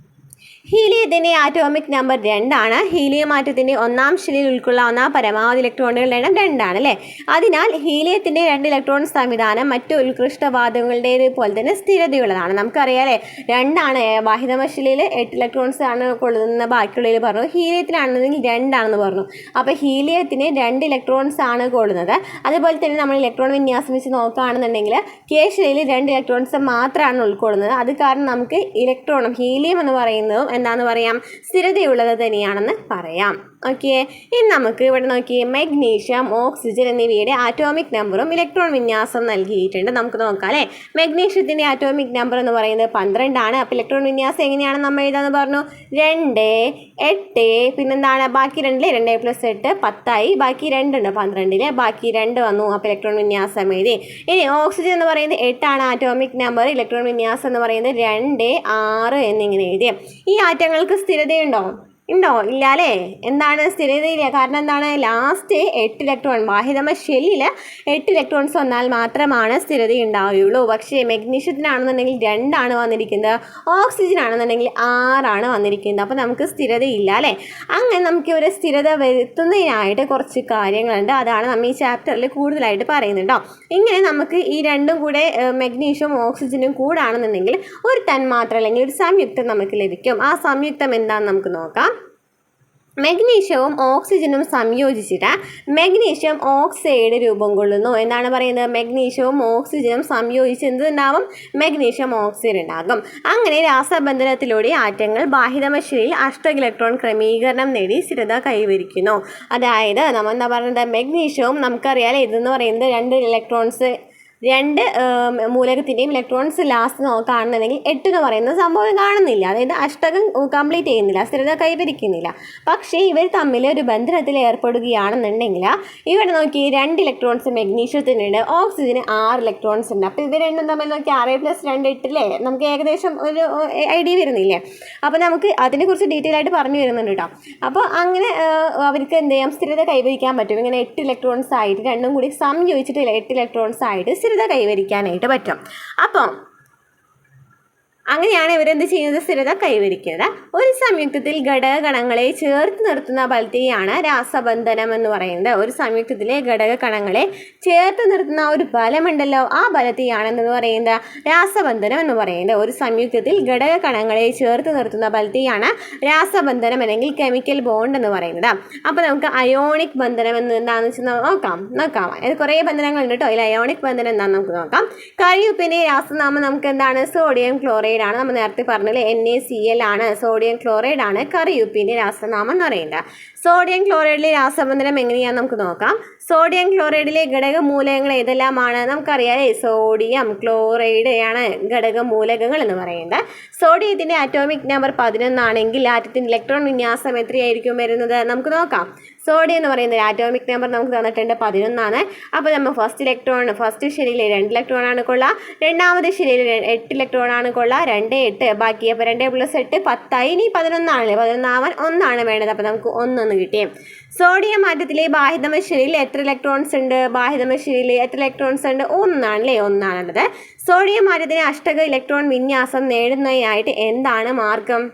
ഹീലിയത്തിൻ്റെ ആറ്റോമിക് നമ്പർ 2 ആണ്. ഹീലിയം ആറ്റത്തിൻ്റെ ഒന്നാം ശിലയിൽ ഉൾക്കൊള്ളാവുന്ന പരമാവധി ഇലക്ട്രോണുകളുടെ എണ്ണം 2 ആണ് അല്ലേ. അതിനാൽ ഹീലിയത്തിൻ്റെ 2 ഇലക്ട്രോൺ സംവിധാനം മറ്റ് ഉത്കൃഷ്ടവാതകങ്ങളുടേത് പോലെ തന്നെ സ്ഥിരതയുള്ളതാണ്. നമുക്കറിയാം അല്ലേ, 2 ആണ് ബാഹിതമശിലയിൽ 8 ഇലക്ട്രോൺസ് ആണ് കൊള്ളുന്ന. ബാക്കിയുള്ളതിൽ പറഞ്ഞു ഹീലിയത്തിനാണെന്നുണ്ടെങ്കിൽ 2 ആണെന്ന് പറഞ്ഞു. അപ്പോൾ ഹീലിയത്തിന് 2 ഇലക്ട്രോൺസ് ആണ് കൊള്ളുന്നത്. അതുപോലെ തന്നെ നമ്മൾ ഇലക്ട്രോൺ വിന്യാസം വെച്ച് നോക്കുകയാണെന്നുണ്ടെങ്കിൽ കേശിലയിൽ 2 ഇലക്ട്രോൺസ് മാത്രമാണ് ഉൾക്കൊള്ളുന്നത്. അത് കാരണം നമുക്ക് ഇലക്ട്രോണും ഹീലിയം എന്ന് പറയുന്നതും എന്താണെന്ന് പറയാം? സ്ഥിരതയുള്ളത് തന്നെയാണെന്ന് പറയാം. ഓക്കെ, ഇനി നമുക്ക് ഇവിടെ നോക്കി മഗ്നീഷ്യം, ഓക്സിജൻ എന്നിവയുടെ ആറ്റോമിക് നമ്പറും ഇലക്ട്രോൺ വിന്യാസം നൽകിയിട്ടുണ്ട്. നമുക്ക് നോക്കാം അല്ലേ. മഗ്നീഷ്യത്തിൻ്റെ ആറ്റോമിക് നമ്പർ എന്ന് പറയുന്നത് 12 ആണ്. അപ്പോൾ ഇലക്ട്രോൺ വിന്യാസം എങ്ങനെയാണ് നമ്മൾ എഴുതാന്ന് പറഞ്ഞു? 2, 8, പിന്നെന്താണ് ബാക്കി 2? 2 + 8 10 ബാക്കി 2 ഉണ്ട് 12, ബാക്കി 2 വന്നു. അപ്പോൾ ഇലക്ട്രോൺ വിന്യാസം എഴുതി. ഇനി ഓക്സിജൻ എന്ന് പറയുന്നത് 8 ആണ് ആറ്റോമിക് നമ്പർ. ഇലക്ട്രോൺ വിന്യാസം എന്ന് പറയുന്നത് 2, 6 എന്നിങ്ങനെ എഴുതി. ഈ ആറ്റങ്ങൾക്ക് സ്ഥിരതയുണ്ടോ? ഉണ്ടോ? ഇല്ല അല്ലേ. എന്താണ്? സ്ഥിരതയില്ല. കാരണം എന്താണ്? ലാസ്റ്റ് 8 ഇലക്ട്രോൺ ബാഹിതമശിലയിൽ 8 ഇലക്ട്രോൺസ് വന്നാൽ മാത്രമാണ് സ്ഥിരത ഉണ്ടാവുകയുള്ളൂ. പക്ഷേ മഗ്നീഷ്യത്തിനാണെന്നുണ്ടെങ്കിൽ 2 ആണ് വന്നിരിക്കുന്നത്, ഓക്സിജൻ ആണെന്നുണ്ടെങ്കിൽ 6 ആണ് വന്നിരിക്കുന്നത്. അപ്പോൾ നമുക്ക് സ്ഥിരതയില്ല അല്ലേ. അങ്ങനെ നമുക്ക് ഒരു സ്ഥിരത വരുത്തുന്നതിനായിട്ട് കുറച്ച് കാര്യങ്ങളുണ്ട്. അതാണ് നമ്മൾ ഈ ചാപ്റ്ററിൽ കൂടുതലായിട്ട് പറയുന്നുണ്ടോ. ഇങ്ങനെ നമുക്ക് ഈ രണ്ടും കൂടെ മഗ്നീഷ്യവും ഓക്സിജനും കൂടാണെന്നുണ്ടെങ്കിൽ ഒരു തന്മാത്ര അല്ലെങ്കിൽ ഒരു സംയുക്തം നമുക്ക് ലഭിക്കും. ആ സംയുക്തം എന്താണെന്ന് നമുക്ക് നോക്കാം. മഗ്നീഷ്യവും ഓക്സിജനും സംയോജിച്ചിട്ട് മഗ്നീഷ്യം ഓക്സൈഡ് രൂപം കൊള്ളുന്നു. എന്താണ് പറയുന്നത്? മഗ്നീഷ്യവും ഓക്സിജനും സംയോജിച്ച് എന്തുണ്ടാവും? മഗ്നീഷ്യം ഓക്സൈഡ് ഉണ്ടാകും. അങ്ങനെ രാസബന്ധനത്തിലൂടെ ആറ്റങ്ങൾ ബാഹിതമശിലയിൽ അഷ്ടക ഇലക്ട്രോൺ ക്രമീകരണം നേടി സ്ഥിരത കൈവരിക്കുന്നു. അതായത് നമ്മൾ എന്താ പറയുന്നത്? മഗ്നീഷ്യവും നമുക്കറിയാലോ, ഇതെന്ന് പറയുന്നത് 2 ഇലക്ട്രോൺസ്, 2 മൂലകത്തിൻ്റെയും ഇലക്ട്രോൺസ് ലാസ്റ്റ് കാണുന്നുണ്ടെങ്കിൽ 8 എന്ന് പറയുന്ന സംഭവം കാണുന്നില്ല. അതായത് അഷ്ടകം കംപ്ലീറ്റ് ചെയ്യുന്നില്ല, സ്ഥിരത കൈവരിക്കുന്നില്ല. പക്ഷേ ഇവർ തമ്മിൽ ഒരു ബന്ധനത്തിൽ ഏർപ്പെടുകയാണെന്നുണ്ടെങ്കിൽ ഇവിടെ നോക്കി 2 ഇലക്ട്രോൺസ് മഗ്നീഷ്യത്തിനുണ്ട്, ഓക്സിജന് 6 ഇലക്ട്രോൺസ് ഉണ്ട്. അപ്പോൾ ഇവർ രണ്ടും തമ്മിൽ നോക്കി 6 + 2 8 അല്ലേ. നമുക്ക് ഏകദേശം ഒരു ഐഡിയ വരുന്നില്ലേ. അപ്പോൾ നമുക്ക് അതിനെക്കുറിച്ച് ഡീറ്റെയിൽ ആയിട്ട് പറഞ്ഞു വരുന്നുണ്ട് കേട്ടോ. അപ്പോൾ അങ്ങനെ അവർക്ക് എന്ത് ചെയ്യാം? സ്ഥിരത കൈവരിക്കാൻ പറ്റും. ഇങ്ങനെ 8 ഇലക്ട്രോൺസ് ആയിട്ട് രണ്ടും കൂടി സംയോജിച്ചിട്ട് 8 ഇലക്ട്രോൺസ് ആയിട്ട് സ്ഥിരത കൈവരിക്കാനായിട്ട് പറ്റും. അപ്പം അങ്ങനെയാണ് ഇവരെന്ത് ചെയ്യുന്നത്? സ്ഥിരത കൈവരിക്കുന്നത്. ഒരു സംയുക്തത്തിൽ ഘടകകണങ്ങളെ ചേർത്ത് നിർത്തുന്ന ബലത്തെയാണ് രാസബന്ധനം എന്ന് പറയുന്നത്. ഒരു സംയുക്തത്തിലെ ഘടകകണങ്ങളെ ചേർത്ത് നിർത്തുന്ന ഒരു ബലമുണ്ടല്ലോ, ആ ബലത്തെയാണ് എന്ന് പറയുന്നത് രാസബന്ധനം എന്ന് പറയുന്നത്. ഒരു സംയുക്തത്തിൽ ഘടകകണങ്ങളെ ചേർത്ത് നിർത്തുന്ന ബലത്തെയാണ് രാസബന്ധനം അല്ലെങ്കിൽ കെമിക്കൽ ബോണ്ട് എന്ന് പറയുന്നത്. അപ്പോൾ നമുക്ക് അയോണിക് ബന്ധനം എന്താണെന്ന് വെച്ചാൽ നോക്കാം. അത് കുറേ ബന്ധനങ്ങളുണ്ട് കേട്ടോ. അതിൽ അയോണിക് ബന്ധനം എന്താണെന്ന് നമുക്ക് നോക്കാം. കറിയുപ്പിൻ്റെ രാസനാമം നമുക്ക് എന്താണ്? സോഡിയം ക്ലോറൈഡ് ക്ലോറൈഡ് ആണ്. നമ്മൾ നേരത്തെ പറഞ്ഞില്ലേ NaCl ആണ്, സോഡിയം ക്ലോറൈഡ് ആണ് കറിയുപ്പിൻ്റെ രാസനാമം എന്ന് പറയുന്നത്. സോഡിയം ക്ലോറൈഡിലെ രാസബന്ധനം എങ്ങനെയാണെന്ന് നമുക്ക് നോക്കാം. സോഡിയം ക്ലോറൈഡിലെ ഘടകമൂലകങ്ങൾ ഏതെല്ലാമാണ്? നമുക്കറിയാം സോഡിയം ക്ലോറൈഡ് ആണ് ഘടകമൂലകങ്ങൾ എന്ന് പറയുന്നത്. സോഡിയത്തിൻ്റെ അറ്റോമിക് നമ്പർ 11 ആണെങ്കിൽ ആറ്റത്തിൻ്റെ ഇലക്ട്രോൺ വിന്യാസം എത്രയായിരിക്കും വരുന്നത്? നമുക്ക് നോക്കാം. സോഡിയം എന്ന് പറയുന്നത് ആറ്റോമിക് നമ്പർ നമുക്ക് തന്നിട്ടുണ്ട് 11 ആണ്. അപ്പോൾ നമ്മൾ ഫസ്റ്റ് ഷെല്ലിൽ 2 ഇലക്ട്രോൺ ആണ് കൊള്ളുക, രണ്ടാമത്തെ ഷെല്ലിൽ 8 ഇലക്ട്രോൺ ആണ് കൊള്ളുക, 2 8 ബാക്കി. അപ്പോൾ 2 + 8 10 ഇനി 11 ആണല്ലേ, 11 ആവാൻ 1 ആണ് വേണ്ടത്. അപ്പോൾ നമുക്ക് 1 കിട്ടി. സോഡിയം ആറ്റത്തിലെ ബാഹിതമ ഷെല്ലിൽ എത്ര ഇലക്ട്രോൺസ് ഉണ്ട്? ബാഹിതമ ഷെല്ലിൽ എത്ര ഇലക്ട്രോൺസ് ഉണ്ട്? 1 ആണല്ലേ, 1 ആണുള്ളത്. സോഡിയം ആറ്റത്തിന് അഷ്ടക ഇലക്ട്രോൺ വിന്യാസം നേടുന്നതിനായിട്ട് എന്താണ് മാർഗം?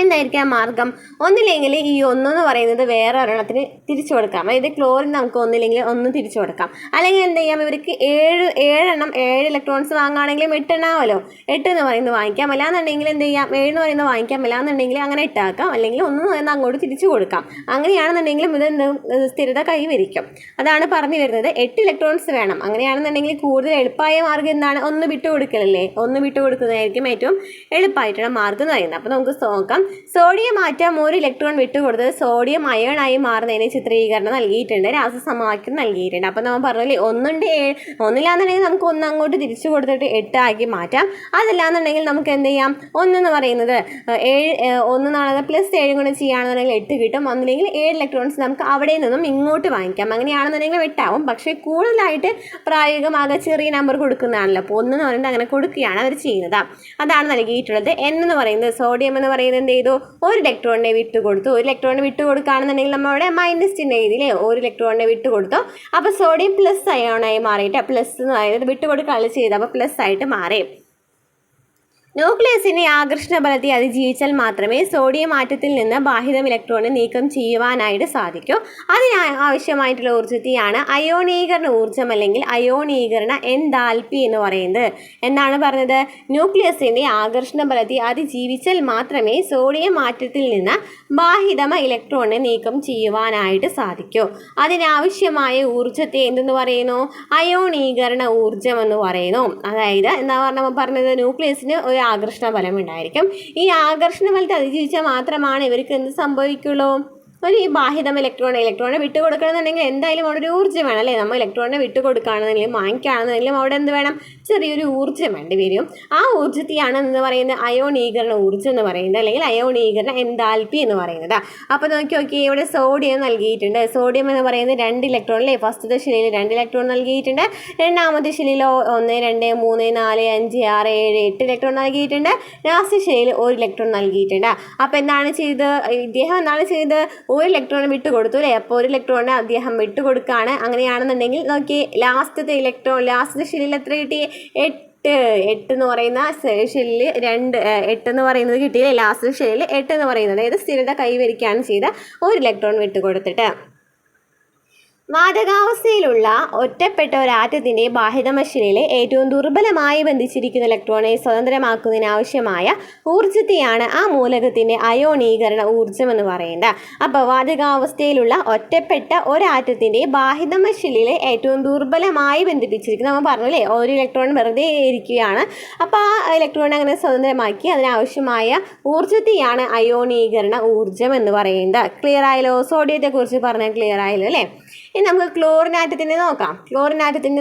എന്തായിരിക്കാം മാർഗം? ഒന്നില്ലെങ്കിൽ ഈ 1 എന്ന് പറയുന്നത് വേറെ ഒരെണ്ണത്തിന് തിരിച്ചു കൊടുക്കാം. അതായത് ക്ലോറിൻ നമുക്ക് ഒന്നില്ലെങ്കിൽ 1 തിരിച്ചു കൊടുക്കാം. അല്ലെങ്കിൽ എന്ത് ചെയ്യാം, ഇവർക്ക് 7 ഇലക്ട്രോൺസ് വാങ്ങുകയാണെങ്കിലും 8 എണ്ണാമല്ലോ, 8 എന്ന് പറയുന്നത് വാങ്ങിക്കാം. അല്ലാന്നുണ്ടെങ്കിൽ എന്ത് ചെയ്യാം, 7 എന്ന് പറയുന്നത് വാങ്ങിക്കാം. അല്ലാന്നുണ്ടെങ്കിൽ അങ്ങനെ 8 ആക്കാം, അല്ലെങ്കിൽ 1 എന്ന് പറയുന്നത് അങ്ങോട്ട് തിരിച്ചു കൊടുക്കാം. അങ്ങനെയാണെന്നുണ്ടെങ്കിലും ഇത് സ്ഥിരത കൈവരിക്കും. അതാണ് പറഞ്ഞു വരുന്നത്. 8 ഇലക്ട്രോൺസ് വേണം. അങ്ങനെയാണെന്നുണ്ടെങ്കിൽ കൂടുതൽ എളുപ്പമായ മാർഗ്ഗം എന്താണ്? 1 വിട്ടു കൊടുക്കലല്ലേ. 1 വിട്ടു കൊടുക്കുന്നതായിരിക്കും ഏറ്റവും എളുപ്പമായിട്ടുള്ള മാർഗ്ഗം എന്ന് പറയുന്നത്. അപ്പോൾ നമുക്ക് നോക്കാം. സോഡിയം ആറ്റം 1 ഇലക്ട്രോൺ വിട്ടുകൊടുത്തത് സോഡിയം അയണായി മാറുന്നതിന് ചിത്രീകരണം നൽകിയിട്ടുണ്ട്, രാസസമവാക്യം നൽകിയിട്ടുണ്ട്. അപ്പോൾ നമ്മൾ പറഞ്ഞില്ലേ 1 നമുക്ക് 1 അങ്ങോട്ട് തിരിച്ചു കൊടുത്തിട്ട് 8 ആക്കി മാറ്റാം. അതല്ലാന്നുണ്ടെങ്കിൽ നമുക്ക് എന്ത് ചെയ്യാം, 1 എന്ന് പറയുന്നത് 1 എന്നാണ് +7 കൂടെ ചെയ്യുകയാണെന്നുണ്ടെങ്കിൽ 8 കിട്ടും. ഒന്നില്ലെങ്കിൽ 7 ഇലക്ട്രോൺസ് നമുക്ക് അവിടെ നിന്നും ഇങ്ങോട്ട് വാങ്ങിക്കാം. അങ്ങനെയാണെന്നുണ്ടെങ്കിൽ 8 ആവും. പക്ഷേ കൂടുതലായിട്ട് പ്രായോഗികമാകെ ചെറിയ നമ്പർ കൊടുക്കുന്നതാണല്ലോ. അപ്പോൾ 1 എന്ന് പറയുന്നത് അങ്ങനെ കൊടുക്കുകയാണ് അവർ ചെയ്യുന്നത്. അതാണ് നൽകിയിട്ടുള്ളത്. എന്ന് പറയുന്നത് സോഡിയം എന്ന് പറയുന്നത് ചെയ്തു, 1 ഇലക്ട്രോണിനെ വിട്ടുകൊടുത്തു. 1 ഇലക്ട്രോണിനെ വിട്ടുകൊടുക്കുകയാണെന്നുണ്ടെങ്കിൽ നമ്മളവിടെ മൈനസ് ചിഹ്നം എഴുതിയില്ലേ, 1 ഇലക്ട്രോണിനെ വിട്ടുകൊടുത്തു. അപ്പോൾ സോഡിയം പ്ലസ് അയോണായി മാറിയിട്ട് പ്ലസ് എന്ന് പറയുന്നത് വിട്ടുകൊടുക്കുകയാണ് ചെയ്തത്. അപ്പോൾ പ്ലസ് ആയിട്ട് മാറി. ന്യൂക്ലിയസിൻ്റെ ആകർഷണ ബലത്തെ അതിജീവിച്ചാൽ മാത്രമേ സോഡിയം ആറ്റത്തിൽ നിന്ന് ബാഹിതം ഇലക്ട്രോണിനെ നീക്കം ചെയ്യുവാനായിട്ട് സാധിക്കൂ. ആവശ്യമായിട്ടുള്ള ഊർജ്ജത്തെയാണ് അയോണീകരണ ഊർജ്ജം അല്ലെങ്കിൽ അയോണീകരണ എൻതാൽപ്പി എന്ന് പറയുന്നത്. എന്താണ് പറഞ്ഞത്? ന്യൂക്ലിയസിൻ്റെ ആകർഷണ ബലത്തെ അതിജീവിച്ചാൽ മാത്രമേ സോഡിയം ആറ്റത്തിൽ നിന്ന് ബാഹിതമ ഇലക്ട്രോണിനെ നീക്കം ചെയ്യുവാനായിട്ട് സാധിക്കൂ. അതിനാവശ്യമായ ഊർജ്ജത്തെ എന്തെന്ന് പറയുന്നു? അയോണീകരണ ഊർജ്ജം എന്ന് പറയുന്നു. അതായത് എന്താ പറഞ്ഞത്, ന്യൂക്ലിയസിന് ഒരു ആകർഷണ ബലം ഉണ്ടായിരിക്കും. ഈ ആകർഷണ ബലത്തെ അതിജീവിച്ചാൽ മാത്രമാണ് ഇവർക്ക് എന്ത് സംഭവിക്കുള്ളൂ, ഒരു ബാഹിതം ഇലക്ട്രോണിനെ വിട്ടുകൊടുക്കണമെന്നുണ്ടെങ്കിൽ എന്തായാലും അവിടെ ഒരു ഊർജ്ജം വേണം അല്ലേ. നമ്മൾ ഇലക്ട്രോണിനെ വിട്ടുകൊടുക്കുകയാണെന്നെങ്കിലും വാങ്ങിക്കുകയാണെന്നെങ്കിലും അവിടെ എന്ത് വേണം, ചെറിയൊരു ഊർജ്ജം വേണ്ടി വരും. ആ ഊർജ്ജത്തെയാണ് എന്ന് പറയുന്നത് അയോണീകരണ ഊർജ്ജം എന്ന് പറയുന്നത്, അല്ലെങ്കിൽ അയോണീകരണ എൻതാൽപ്പി എന്ന് പറയുന്നത്. അപ്പോൾ നോക്കി ഇവിടെ സോഡിയം നൽകിയിട്ടുണ്ട്. സോഡിയം എന്ന് പറയുന്നത് 2 ഇലക്ട്രോൺ അല്ലേ. ഫസ്റ്റത്തെ ശിലയിൽ 2 ഇലക്ട്രോൺ നൽകിയിട്ടുണ്ട്. രണ്ടാമത്തെ ശിലയിലോ 1 2 3 4 5 6 7 8 ഇലക്ട്രോൺ നൽകിയിട്ടുണ്ട്. ലാസ്റ്റ് ശിലയിൽ 1 ഇലക്ട്രോൺ നൽകിയിട്ടുണ്ട്. അപ്പോൾ എന്താണ് ചെയ്തത് ഇദ്ദേഹം? 1 ഇലക്ട്രോൺ വിട്ടുകൊടുത്തു അല്ലേ. അപ്പോൾ 1 ഇലക്ട്രോണിനെ അദ്ദേഹം വിട്ടുകൊടുക്കുകയാണ്. അങ്ങനെയാണെന്നുണ്ടെങ്കിൽ നോക്കി ലാസ്റ്റത്തെ ശിലയിൽ എത്ര കിട്ടി? 8 എന്ന് പറയുന്ന ഷെല്ലിൽ 8 എന്ന് പറയുന്നത് കിട്ടിയില്ലേ. ലാസ്റ്റ് ഷെല്ലിൽ 8 എന്ന് പറയുന്നത് അതായത് സ്ഥിരത കൈവരിക്കുകയാണ് ചെയ്ത 1 ഇലക്ട്രോൺ വിട്ടുകൊടുത്തിട്ട്. വാതകാവസ്ഥയിലുള്ള ഒറ്റപ്പെട്ട ഒരു ആറ്റത്തിൻ്റെ ബാഹിതമശിലയിലെ ഏറ്റവും ദുർബലമായി ബന്ധിച്ചിരിക്കുന്ന ഇലക്ട്രോണെ സ്വതന്ത്രമാക്കുന്നതിനാവശ്യമായ ഊർജ്ജത്തെയാണ് ആ മൂലകത്തിൻ്റെ അയോണീകരണ ഊർജ്ജം എന്ന് പറയുന്നത്. അപ്പോൾ വാതകാവസ്ഥയിലുള്ള ഒറ്റപ്പെട്ട ഒരാറ്റത്തിൻ്റെ ബാഹിതമശിലയിലെ ഏറ്റവും ദുർബലമായി ബന്ധിപ്പിച്ചിരിക്കുന്നത് നമ്മൾ പറഞ്ഞല്ലേ, 1 ഇലക്ട്രോൺ വെറുതെ ഇരിക്കുകയാണ്. അപ്പോൾ ആ ഇലക്ട്രോൺ അങ്ങനെ സ്വതന്ത്രമാക്കി അതിനാവശ്യമായ ഊർജ്ജത്തെയാണ് അയോണീകരണ ഊർജ്ജം എന്ന് പറയുന്നത്. ക്ലിയർ ആയല്ലോ? സോഡിയത്തെക്കുറിച്ച് പറഞ്ഞാൽ ക്ലിയർ ആയല്ലോ അല്ലേ. ഇനി നമുക്ക് ക്ലോറിൻ ആറ്റത്തിൻ്റെ നോക്കാം.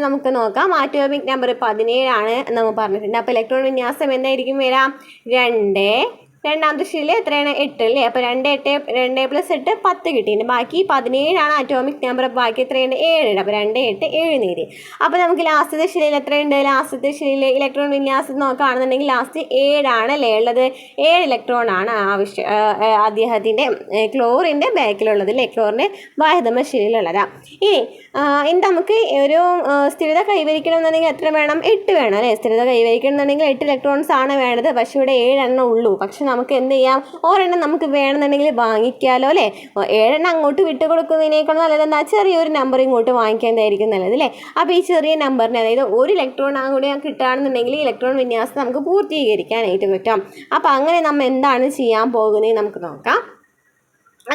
നമുക്ക് നോക്കാം. ആറ്റോമിക് നമ്പർ 17 ആണ് നമ്മൾ പറഞ്ഞിട്ടുണ്ട്. അപ്പോൾ ഇലക്ട്രോൺ വിന്യാസം എന്തായിരിക്കും വരാം? 2 രണ്ടാമത്തെ ഷീലിൽ എത്രയാണ്? 8 അല്ലേ. അപ്പോൾ 2 + 8 10 കിട്ടിയിട്ടുണ്ട്. ബാക്കി 17 ആണ് ആറ്റോമിക് നമ്പർ. ബാക്കി എത്രയുണ്ട്? 7 ഉണ്ട്. അപ്പോൾ 2 8 7 നേടി. അപ്പോൾ നമുക്ക് ലാസ്റ്റത്തെ ഷീലിൽ എത്രയുണ്ട്? ലാസ്റ്റത്തെ ഷീലിൽ ഇലക്ട്രോൺ വിന്യാസം നോക്കുകയാണെന്നുണ്ടെങ്കിൽ ലാസ്റ്റ് 7 ആണ് അല്ലേ ഉള്ളത്. 7 ഇലക്ട്രോൺ ആണ് അദ്ദേഹത്തിൻ്റെ ക്ലോറിൻ്റെ ബാക്കിലുള്ളത് അല്ലേ, ക്ലോറിൻ്റെ ബാഹിതമ ഷീലിലുള്ളതാ. ഇനി നമുക്ക് ഒരു സ്ഥിരത കൈവരിക്കണമെന്നുണ്ടെങ്കിൽ എത്ര വേണം? 8 വേണം അല്ലേ. സ്ഥിരത കൈവരിക്കണമെന്നുണ്ടെങ്കിൽ 8 ഇലക്ട്രോൺസ് ആണ് വേണ്ടത്. പക്ഷേ ഇവിടെ 7 എണ്ണം ഉള്ളൂ. പക്ഷെ നമുക്ക് എന്ത് ചെയ്യാം, ഒരെണ്ണം നമുക്ക് വേണമെന്നുണ്ടെങ്കിൽ വാങ്ങിക്കാമല്ലോ അല്ലേ. 7 എണ്ണം അങ്ങോട്ട് വിട്ടുകൊടുക്കുന്നതിനേക്കാൾ നല്ലത് എന്താ, ചെറിയൊരു നമ്പർ ഇങ്ങോട്ട് വാങ്ങിക്കുന്നതായിരിക്കും നല്ലത് അല്ലേ. അപ്പോൾ ഈ ചെറിയ നമ്പറിന് അതായത് 1 ഇലക്ട്രോൺ കൂടി കിട്ടുകയാണെന്നുണ്ടെങ്കിൽ ഇലക്ട്രോൺ വിന്യാസം നമുക്ക് പൂർത്തീകരിക്കാനായിട്ട് പറ്റും. അപ്പോൾ അങ്ങനെ നമ്മൾ എന്താണ് ചെയ്യാൻ പോകുന്നത് നമുക്ക് നോക്കാം.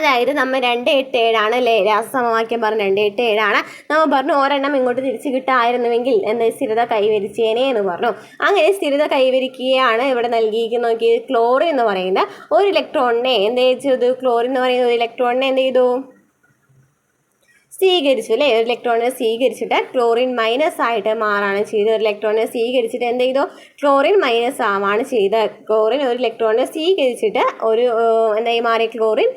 അതായത് നമ്മൾ 2, 8, 7 അല്ലേ രാസസമവാക്യം പറഞ്ഞു, 2, 8, 7 നമ്മൾ പറഞ്ഞു ഒരെണ്ണം ഇങ്ങോട്ട് തിരിച്ച് കിട്ടായിരുന്നുവെങ്കിൽ എന്താ സ്ഥിരത കൈവരിച്ചേനെ എന്ന് പറഞ്ഞു. അങ്ങനെ സ്ഥിരത കൈവരിക്കുകയാണ് ഇവിടെ നൽകിയിരിക്കുന്ന നോക്കി. ക്ലോറിൻ എന്ന് പറയുന്നത് ഒരു ഇലക്ട്രോണിനെ എന്ത് ചെയ്തു, ക്ലോറിൻ എന്ന് പറയുന്ന ഒരു ഇലക്ട്രോണിനെ എന്ത് ചെയ്തു, സ്വീകരിച്ചു അല്ലേ. ഒരു ഇലക്ട്രോണിനെ സ്വീകരിച്ചിട്ട് ക്ലോറിൻ മൈനസ് ആയിട്ട് മാറാണ് ചെയ്തത്. ഒരു ഇലക്ട്രോണിനെ സ്വീകരിച്ചിട്ട് എന്ത് ചെയ്തു, ക്ലോറിൻ മൈനസ് ആവാണ് ചെയ്തത്. ക്ലോറിൻ ഒരു ഇലക്ട്രോണിനെ സ്വീകരിച്ചിട്ട് ഒരു എന്തായി മാറി, ക്ലോറിൻ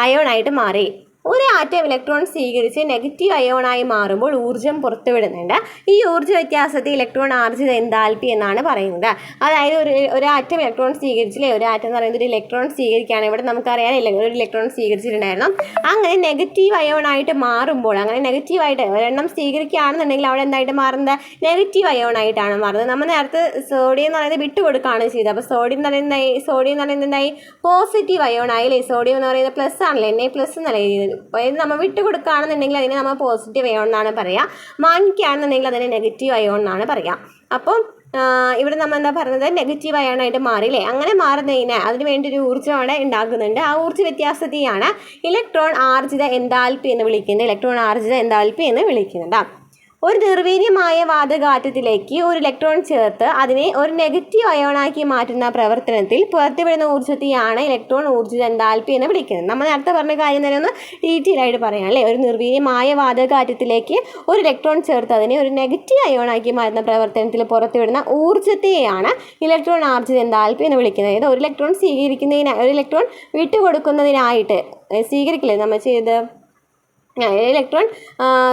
അയോണായിട്ട് മാറി. ഒരു ആറ്റം ഇലക്ട്രോൺ സ്വീകരിച്ച് നെഗറ്റീവ് അയോണായി മാറുമ്പോൾ ഊർജ്ജം പുറത്തുവിടുന്നുണ്ട്. ഈ ഊർജ്ജ വ്യത്യാസത്തെ ഇലക്ട്രോൺ ആർജിത എൻതാൽപ്പി എന്നാണ് പറയുന്നത്. അതായത് ഒരു ആറ്റം ഇലക്ട്രോൺ സ്വീകരിച്ചില്ലേ, ഒരു ആറ്റം എന്ന് പറയുന്നത് ഒരു ഇലക്ട്രോൺ സ്വീകരിക്കുകയാണ്. ഇവിടെ നമുക്കറിയാൻ ഒരു ഇലക്ട്രോൺ സ്വീകരിച്ചിട്ടുണ്ടായിരുന്നു. അങ്ങനെ നെഗറ്റീവ് അയോണായിട്ട് മാറുമ്പോൾ, അങ്ങനെ നെഗറ്റീവായിട്ട് ഒരെണ്ണം സ്വീകരിക്കുകയാണെന്നുണ്ടെങ്കിൽ അവിടെ എന്തായിട്ട് മാറുന്നത്, നെഗറ്റീവ് അയോണായിട്ടാണ് മാറുന്നത്. നമ്മൾ നേരത്തെ സോഡിയം എന്ന് പറയുന്നത് വിട്ടുകൊടുക്കുകയാണ് ചെയ്തത്. അപ്പോൾ സോഡിയം എന്ന് പറയുന്നത് എന്തായി, പോസിറ്റീവ് അയോണായി അല്ലേ. സോഡിയം എന്ന് പറയുന്നത് പ്ലസ് ആണല്ലോ, Na+ എന്നല്ല എഴുതിയത്. നമ്മൾ വിട്ടു കൊടുക്കുകയാണെന്നുണ്ടെങ്കിൽ അതിനെ നമ്മൾ പോസിറ്റീവ് അയോൺ എന്നാണ് പറയുക, വാങ്ങിക്കുകയാണെന്നുണ്ടെങ്കിൽ അതിനെ നെഗറ്റീവ് അയോൺ എന്നാണ് പറയുക. അപ്പം ഇവിടെ നമ്മൾ എന്താ പറയുന്നത്, നെഗറ്റീവ് അയോണായിട്ട് മാറിയില്ലേ. അങ്ങനെ മാറുന്നതിന് അതിന് വേണ്ടി ഒരു ഊർജ്ജം അവിടെ ഉണ്ടാകുന്നുണ്ട്. ആ ഊർജ്ജ വ്യത്യാസത്തെയാണ് ഇലക്ട്രോൺ ആർജിത എൻതാൽപ്പി എന്ന് വിളിക്കുന്നത്. ഒരു നിർവീര്യമായ വാതകാറ്റത്തിലേക്ക് ഒരു ഇലക്ട്രോൺ ചേർത്ത് അതിനെ ഒരു നെഗറ്റീവ് അയോണാക്കി മാറ്റുന്ന പ്രവർത്തനത്തിൽ പുറത്തുവിടുന്ന ഊർജ്ജത്തെയാണ് ഇലക്ട്രോൺ ഊർജ്ജിത എൻതാൽപ്പി എന്ന് വിളിക്കുന്നത്. നമ്മൾ നേരത്തെ പറഞ്ഞ കാര്യം തന്നെ ഒന്ന് ഡീറ്റെയിൽ ആയിട്ട് പറയാം അല്ലേ. ഒരു നിർവീര്യമായ വാതകാറ്റത്തിലേക്ക് ഒരു ഇലക്ട്രോൺ ചേർത്ത് അതിനെ ഒരു നെഗറ്റീവ് അയോണാക്കി മാറ്റുന്ന പ്രവർത്തനത്തിൽ പുറത്തുവിടുന്ന ഊർജ്ജത്തെയാണ് ഇലക്ട്രോൺ ആർജിത എൻതാൽപ്പി എന്ന് വിളിക്കുന്നത്. ഇത് ഒരു ഇലക്ട്രോൺ ഒരു ഇലക്ട്രോൺ വിട്ടുകൊടുക്കുന്നതിനായിട്ട് സ്വീകരിക്കില്ലേ നമ്മൾ ചെയ്ത് ഇലക്ട്രോൺ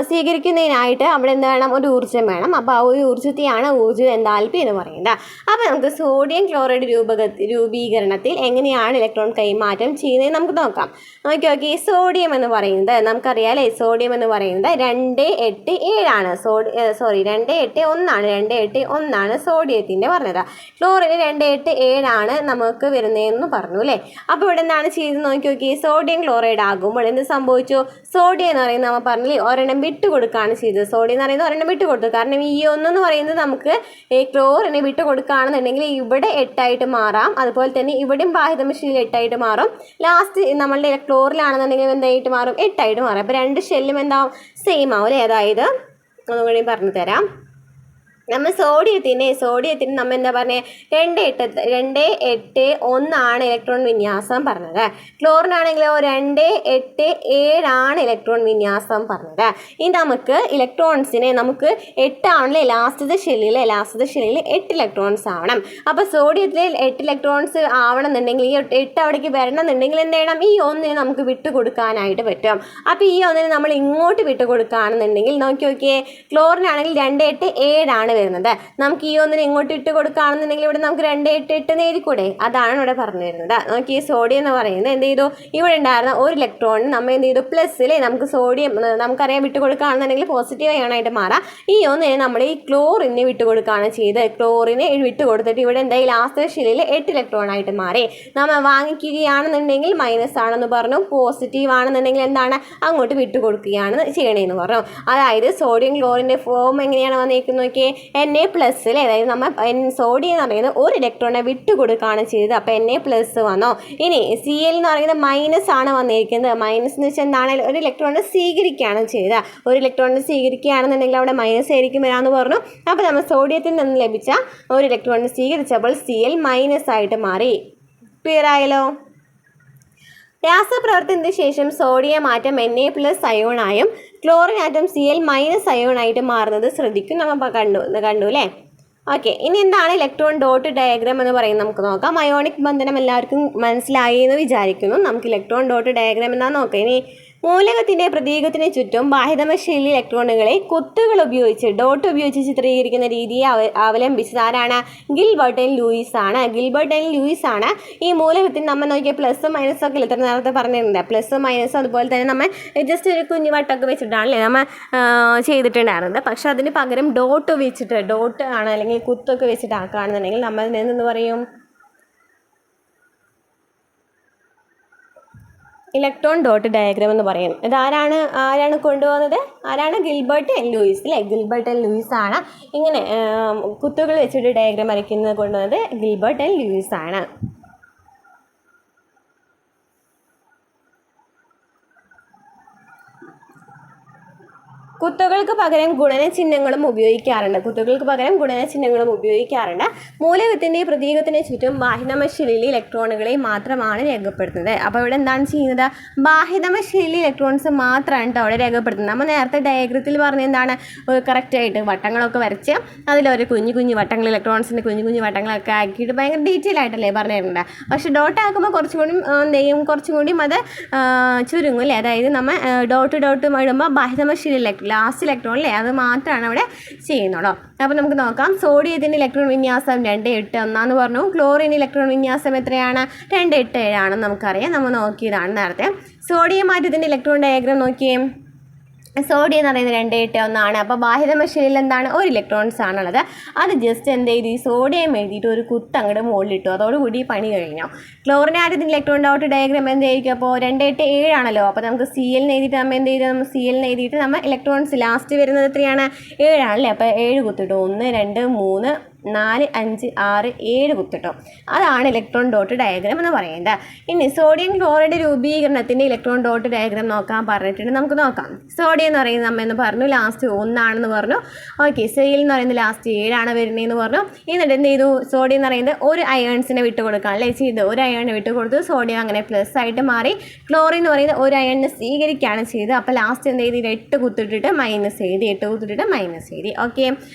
സ്വീകരിക്കുന്നതിനായിട്ട് അവിടെ എന്ത് വേണം, ഒരു ഊർജ്ജം വേണം. അപ്പോൾ ആ ഒരു ഊർജ്ജത്തെയാണ് ഊർജ്ജ എൻതാൽപ്പി എന്ന് പറയുന്നത്. അപ്പോൾ നമുക്ക് സോഡിയം ക്ലോറൈഡ് രൂപീകരണത്തിൽ എങ്ങനെയാണ് ഇലക്ട്രോൺ കൈമാറ്റം ചെയ്യുന്നത് നമുക്ക് നോക്കാം. നോക്കി സോഡിയം എന്ന് പറയുന്നത് നമുക്കറിയാം അല്ലേ. സോഡിയം എന്ന് പറയുന്നത് 2, 8, 7 2, 8, 1 സോഡിയത്തിൻ്റെ പറഞ്ഞത്. ക്ലോറിന് 2, 8, 7 നമുക്ക് വരുന്നതെന്ന് പറഞ്ഞു അല്ലേ. അപ്പോൾ ഇവിടെ എന്താണ് ചെയ്ത് നോക്കി. സോഡിയം ക്ലോറൈഡ് ആകുമ്പോൾ എന്ത് സംഭവിച്ചു, സോഡിയം എന്ന് പറയുന്നത് നമ്മൾ പറഞ്ഞില്ലേ ഒരെണ്ണം വിട്ട് കൊടുക്കുകയാണ് ചെയ്തത്. സോഡിയം എന്ന് പറയുന്നത് ഒരെണ്ണം വിട്ട് കൊടുത്തു. കാരണം ഈ 1 എന്ന് പറയുന്നത് നമുക്ക് ക്ലോറിനെ വിട്ട് കൊടുക്കുകയാണെന്നുണ്ടെങ്കിൽ ഇവിടെ 8 ആയിട്ട് മാറാം. അതുപോലെ തന്നെ ഇവിടെയും ബാഹ്യതമശീലിൽ 8 ആയിട്ട് മാറും. ലാസ്റ്റ് നമ്മളുടെ ക്ലോറിലാണെന്നുണ്ടെങ്കിൽ എന്തായിട്ട് മാറും, 8 ആയിട്ട് മാറും. അപ്പോൾ 2 ഷെല്ലും എന്താവും, സെയിം ആവും അല്ലേ. അതായത് ഒന്നുകൂടി പറഞ്ഞു തരാം. നമ്മൾ സോഡിയത്തിന് നമ്മൾ എന്താ പറഞ്ഞത്, 2, 8, 1 ഇലക്ട്രോൺ വിന്യാസം പറഞ്ഞത്. ക്ലോറിനാണെങ്കിലോ 2, 8, 7 ഇലക്ട്രോൺ വിന്യാസം പറഞ്ഞത്. ഇനി നമുക്ക് ഇലക്ട്രോൺസിനെ നമുക്ക് 8 ആണല്ലേ ലാസ്റ്റത്തെ ഷെല്ലിൽ 8 ഇലക്ട്രോൺസ് ആവണം. അപ്പോൾ സോഡിയത്തിൽ 8 ഇലക്ട്രോൺസ് ആവണമെന്നുണ്ടെങ്കിൽ ഈ 8 അവിടേക്ക് വരണമെന്നുണ്ടെങ്കിൽ എന്ത് ചെയ്യണം, ഈ 1 നമുക്ക് വിട്ട് കൊടുക്കാനായിട്ട് പറ്റും. അപ്പോൾ ഈ 1 നമ്മൾ ഇങ്ങോട്ട് വിട്ട് കൊടുക്കുകയാണെന്നുണ്ടെങ്കിൽ നോക്കിയേ, ക്ലോറിനാണെങ്കിൽ 2, 8, 7 വരുന്നത്. നമുക്ക് ഈ 1 ഇങ്ങോട്ട് ഇട്ട് കൊടുക്കുകയാണെന്നുണ്ടെങ്കിൽ ഇവിടെ നമുക്ക് 2, 8, 8 എഴുതിക്കൂടെ. അതാണ് ഇവിടെ പറഞ്ഞു വരുന്നത്. നമുക്ക് ഈ സോഡിയം എന്ന് പറയുന്നത് എന്ത് ചെയ്തു, ഇവിടെ ഉണ്ടായിരുന്ന ഒരു ഇലക്ട്രോണിന് നമ്മൾ എന്ത് ചെയ്തു, പ്ലസ്സിലെ നമുക്ക് സോഡിയം നമുക്കറിയാം വിട്ട് കൊടുക്കുകയാണെന്നുണ്ടെങ്കിൽ പോസിറ്റീവ് അയോണായിട്ട് മാറാം. ഈ 1 നമ്മൾ ഈ ക്ലോറിനെ വിട്ട് കൊടുക്കുകയാണ് ചെയ്തത്. ക്ലോറിനെ വിട്ട് കൊടുത്തിട്ട് ഇവിടെ എന്തായാലും ലാസ്റ്റ് ഷെല്ലിൽ 8 ഇലക്ട്രോൺ ആയിട്ട് മാറി. നമ്മൾ വാങ്ങിക്കുകയാണെന്നുണ്ടെങ്കിൽ മൈനസ് ആണെന്ന് പറഞ്ഞു, പോസിറ്റീവ് ആണെന്നുണ്ടെങ്കിൽ എന്താണ്, അങ്ങോട്ട് വിട്ട് കൊടുക്കുകയാണ് ചെയ്യണേന്ന് പറഞ്ഞു. അതായത് സോഡിയം ക്ലോറിൻ്റെ ഫോം എങ്ങനെയാണ് വന്നേക്കുന്നത് നോക്കിയേ, Na+ അല്ലേ. അതായത് നമ്മൾ സോഡിയം എന്ന് പറയുന്നത് ഒരു ഇലക്ട്രോണിനെ വിട്ട് കൊടുക്കുകയാണ് ചെയ്തത്. അപ്പോൾ Na+ വന്നോ. ഇനി Cl എന്ന് പറയുന്നത് മൈനസ് ആണ് വന്നിരിക്കുന്നത്. മൈനസ് എന്ന് വെച്ചാൽ എന്താണ്, ഒരു ഇലക്ട്രോണിനെ സ്വീകരിക്കുകയാണ് ചെയ്തത്. ഒരു ഇലക്ട്രോണിനെ സ്വീകരിക്കുകയാണെന്നുണ്ടെങ്കിൽ അവിടെ മൈനസ് ആയിരിക്കും വരാമെന്ന് പറഞ്ഞു. അപ്പോൾ നമ്മൾ സോഡിയത്തിൽ നിന്ന് ലഭിച്ച ഒരു ഇലക്ട്രോണിനെ സ്വീകരിച്ചപ്പോൾ Cl മൈനസ് ആയിട്ട് മാറി. ക്ലിയർ ആയല്ലോ. രാസപ്രവർത്തനത്തിന് ശേഷം സോഡിയം ആറ്റം Na+ അയോണായും ക്ലോറിൻ ആറ്റം Cl- അയോണായിട്ട് മാറുന്നത് ശ്രദ്ധിക്കും. നമ്മൾ കണ്ടു അല്ലേ. ഓക്കെ, ഇനി എന്താണ് ഇലക്ട്രോൺ ഡോട്ട് ഡയഗ്രാം എന്ന് പറയുന്നത് നമുക്ക് നോക്കാം. അയോണിക് ബന്ധനം എല്ലാവർക്കും മനസ്സിലായി എന്ന് വിചാരിക്കുന്നു. നമുക്ക് ഇലക്ട്രോൺ ഡോട്ട് ഡയഗ്രാം എന്താണെന്ന് നോക്കാം. ഇനി മൂലകത്തിൻ്റെ പ്രതീകത്തിന് ചുറ്റും ബാഹ്യതമശീലി ഇലക്ട്രോണുകളെ കുത്തുകൾ ഉപയോഗിച്ച് ഡോട്ട് ഉപയോഗിച്ച് ചിത്രീകരിക്കുന്ന രീതിയെ അവലംബിച്ചത് ആരാണ്, ഗിൽബർട്ട് ആൻഡ് ലൂയിസ് ആണ്. ഈ മൂലകത്തിന് നമ്മൾ നോക്കിയ പ്ലസ് മൈനസ് ഒക്കെ ഇത്ര നേരത്തെ പറഞ്ഞിട്ടുണ്ട്. പ്ലസ് മൈനസ് അതുപോലെ തന്നെ നമ്മൾ ജസ്റ്റ് ഒരു കുഞ്ഞു വട്ടമൊക്കെ വെച്ചിട്ടാണല്ലേ നമ്മൾ ചെയ്തിട്ടുണ്ടായിരുന്നത്. പക്ഷെ അതിന് പകരം ഡോട്ട് ആണ് അല്ലെങ്കിൽ കുത്തൊക്കെ വെച്ചിട്ടാക്കുകയാണെന്നുണ്ടെങ്കിൽ നമ്മൾ എന്തെന്ന് പറയും, ഇലക്ട്രോൺ ഡോട്ട് ഡയഗ്രാം എന്ന് പറയും. ഇത് ആരാണ് കൊണ്ടുപോകുന്നത്, ഗിൽബർട്ട് ആൻഡ് ലൂയിസ് ആണ്. ഇങ്ങനെ കുത്തുകൾ വെച്ചിട്ട് ഡയഗ്രാം വരയ്ക്കുന്നത് കൊണ്ടുവന്നത് ഗിൽബർട്ട് ആൻഡ് ലൂയിസ് ആണ്. കുത്തുകൾക്ക് പകരം ഗുണനചിഹ്നങ്ങളും ഉപയോഗിക്കാറുണ്ട്. മൂലകത്തിൻ്റെ പ്രതീകത്തിന് ചുറ്റും ബാഹ്യനമശീലിൽ ഇലക്ട്രോണുകളെ മാത്രമാണ് രേഖപ്പെടുത്തുന്നത്. അപ്പോൾ ഇവിടെ എന്താണ് ചെയ്യുന്നത്? ബാഹ്യനമശീലിൽ ഇലക്ട്രോൺസ് മാത്രമാണ് അവിടെ രേഖപ്പെടുത്തുന്നത്. നമ്മൾ നേരത്തെ ഡയഗ്രത്തിൽ പറഞ്ഞ എന്താണ് കറക്റ്റായിട്ട് വട്ടങ്ങളൊക്കെ വരച്ച് അതിലൊരു കുഞ്ഞു വട്ടങ്ങൾ ഇലക്ട്രോൺസിൻ്റെ കുഞ്ഞു വട്ടങ്ങളൊക്കെ ആക്കിയിട്ട് ഭയങ്കര ഡീറ്റെയിൽ ആയിട്ടല്ലേ പറഞ്ഞിട്ടുണ്ട്. പക്ഷേ ഡോട്ട് ആക്കുമ്പോൾ കുറച്ചും കൂടി അത് ചുരുങ്ങും അല്ലേ. അതായത് നമ്മൾ ഡോട്ട് ഇടുമ്പോൾ ബാഹ്യനമശീലിൽ ലാസ്റ്റ് ഇലക്ട്രോൺ അല്ലേ അത് മാത്രമാണ് അവിടെ ചെയ്യുന്നുള്ളൂ. അപ്പോൾ നമുക്ക് നോക്കാം. സോഡിയത്തിൻ്റെ ഇലക്ട്രോൺ വിന്യാസം 281 പറഞ്ഞു. ക്ലോറിൻ ഇലക്ട്രോൺ വിന്യാസം എത്രയാണ്? 287 ആണെന്ന് നമുക്കറിയാം. നമ്മൾ നോക്കിയതാണ് നേരത്തെ. സോഡിയം ആറ്റത്തിൻ്റെ ഇലക്ട്രോൺ ഡയഗ്രാം നോക്കിയേ. സോഡിയം എന്ന് പറയുന്നത് 281 ആണ്. അപ്പോൾ ബാഹ്യനമശീലിൽ എന്താണ്? ഒരു ഇലക്ട്രോൺസ് ആണുള്ളത്. അത് ജസ്റ്റ് എന്ത് ചെയ്തു? സോഡിയം എഴുതിയിട്ട് ഒരു കുത്ത് അങ്ങോട്ട് മുകളിലിട്ടു. അതോടുകൂടി പണി കഴിഞ്ഞു. ക്ലോറിൻ ആറ്റത്തിൻ്റെ ഇലക്ട്രോൺ ഡോട്ട് ഡയഗ്രാം എന്തായിരിക്കും? അപ്പോൾ 287 ആണല്ലോ. അപ്പോൾ നമുക്ക് CL എഴുതിയിട്ട് നമ്മൾ എന്ത് ചെയ്തു? CL എഴുതിയിട്ട് നമ്മൾ ഇലക്ട്രോൺസ് ലാസ്റ്റ് വരുന്നത് എത്രയാണ്? 7 ആണല്ലേ. അപ്പോൾ 7 കുത്തിട്ടു. 1 2 3 4 5 6 7 കുത്തിട്ടോ. അതാണ് ഇലക്ട്രോൺ ഡോട്ട് ഡയഗ്രാം എന്ന് പറയുന്നത്. ഇനി സോഡിയം ക്ലോറൈഡ് രൂപീകരണത്തിൻ്റെ ഇലക്ട്രോൺ ഡോട്ട് ഡയഗ്രാം നോക്കാൻ പറഞ്ഞിട്ടുണ്ട്. നമുക്ക് നോക്കാം. സോഡിയം എന്ന് പറയുന്നത് നമ്മെന്ന് പറഞ്ഞു ലാസ്റ്റ് 1 ആണെന്ന് പറഞ്ഞു. ഓക്കെ. സെയിൽ എന്ന് പറയുന്നത് ലാസ്റ്റ് 7 ആണ് വരുന്നതെന്ന് പറഞ്ഞു. എന്നിട്ട് എന്ത് ചെയ്തു? സോഡിയം എന്ന് പറയുന്നത് ഒരു അയൺസിനെ വിട്ട് കൊടുക്കാം അല്ലേ ചെയ്ത്. ഒരു അയണിനെ വിട്ട് കൊടുത്തു. സോഡിയം അങ്ങനെ പ്ലസ് ആയിട്ട് മാറി. ക്ലോറിൻ എന്ന് പറയുന്നത് ഒരു അയണിനെ സ്വീകരിക്കുകയാണ് ചെയ്തത്. അപ്പോൾ ലാസ്റ്റ് എന്ത് ചെയ്ത്? 8 കുത്തിട്ടിട്ട് മൈനസ് എഴുതി. 8 കുത്തിട്ടിട്ട് മൈനസ് എഴുതി. ഓക്കെ.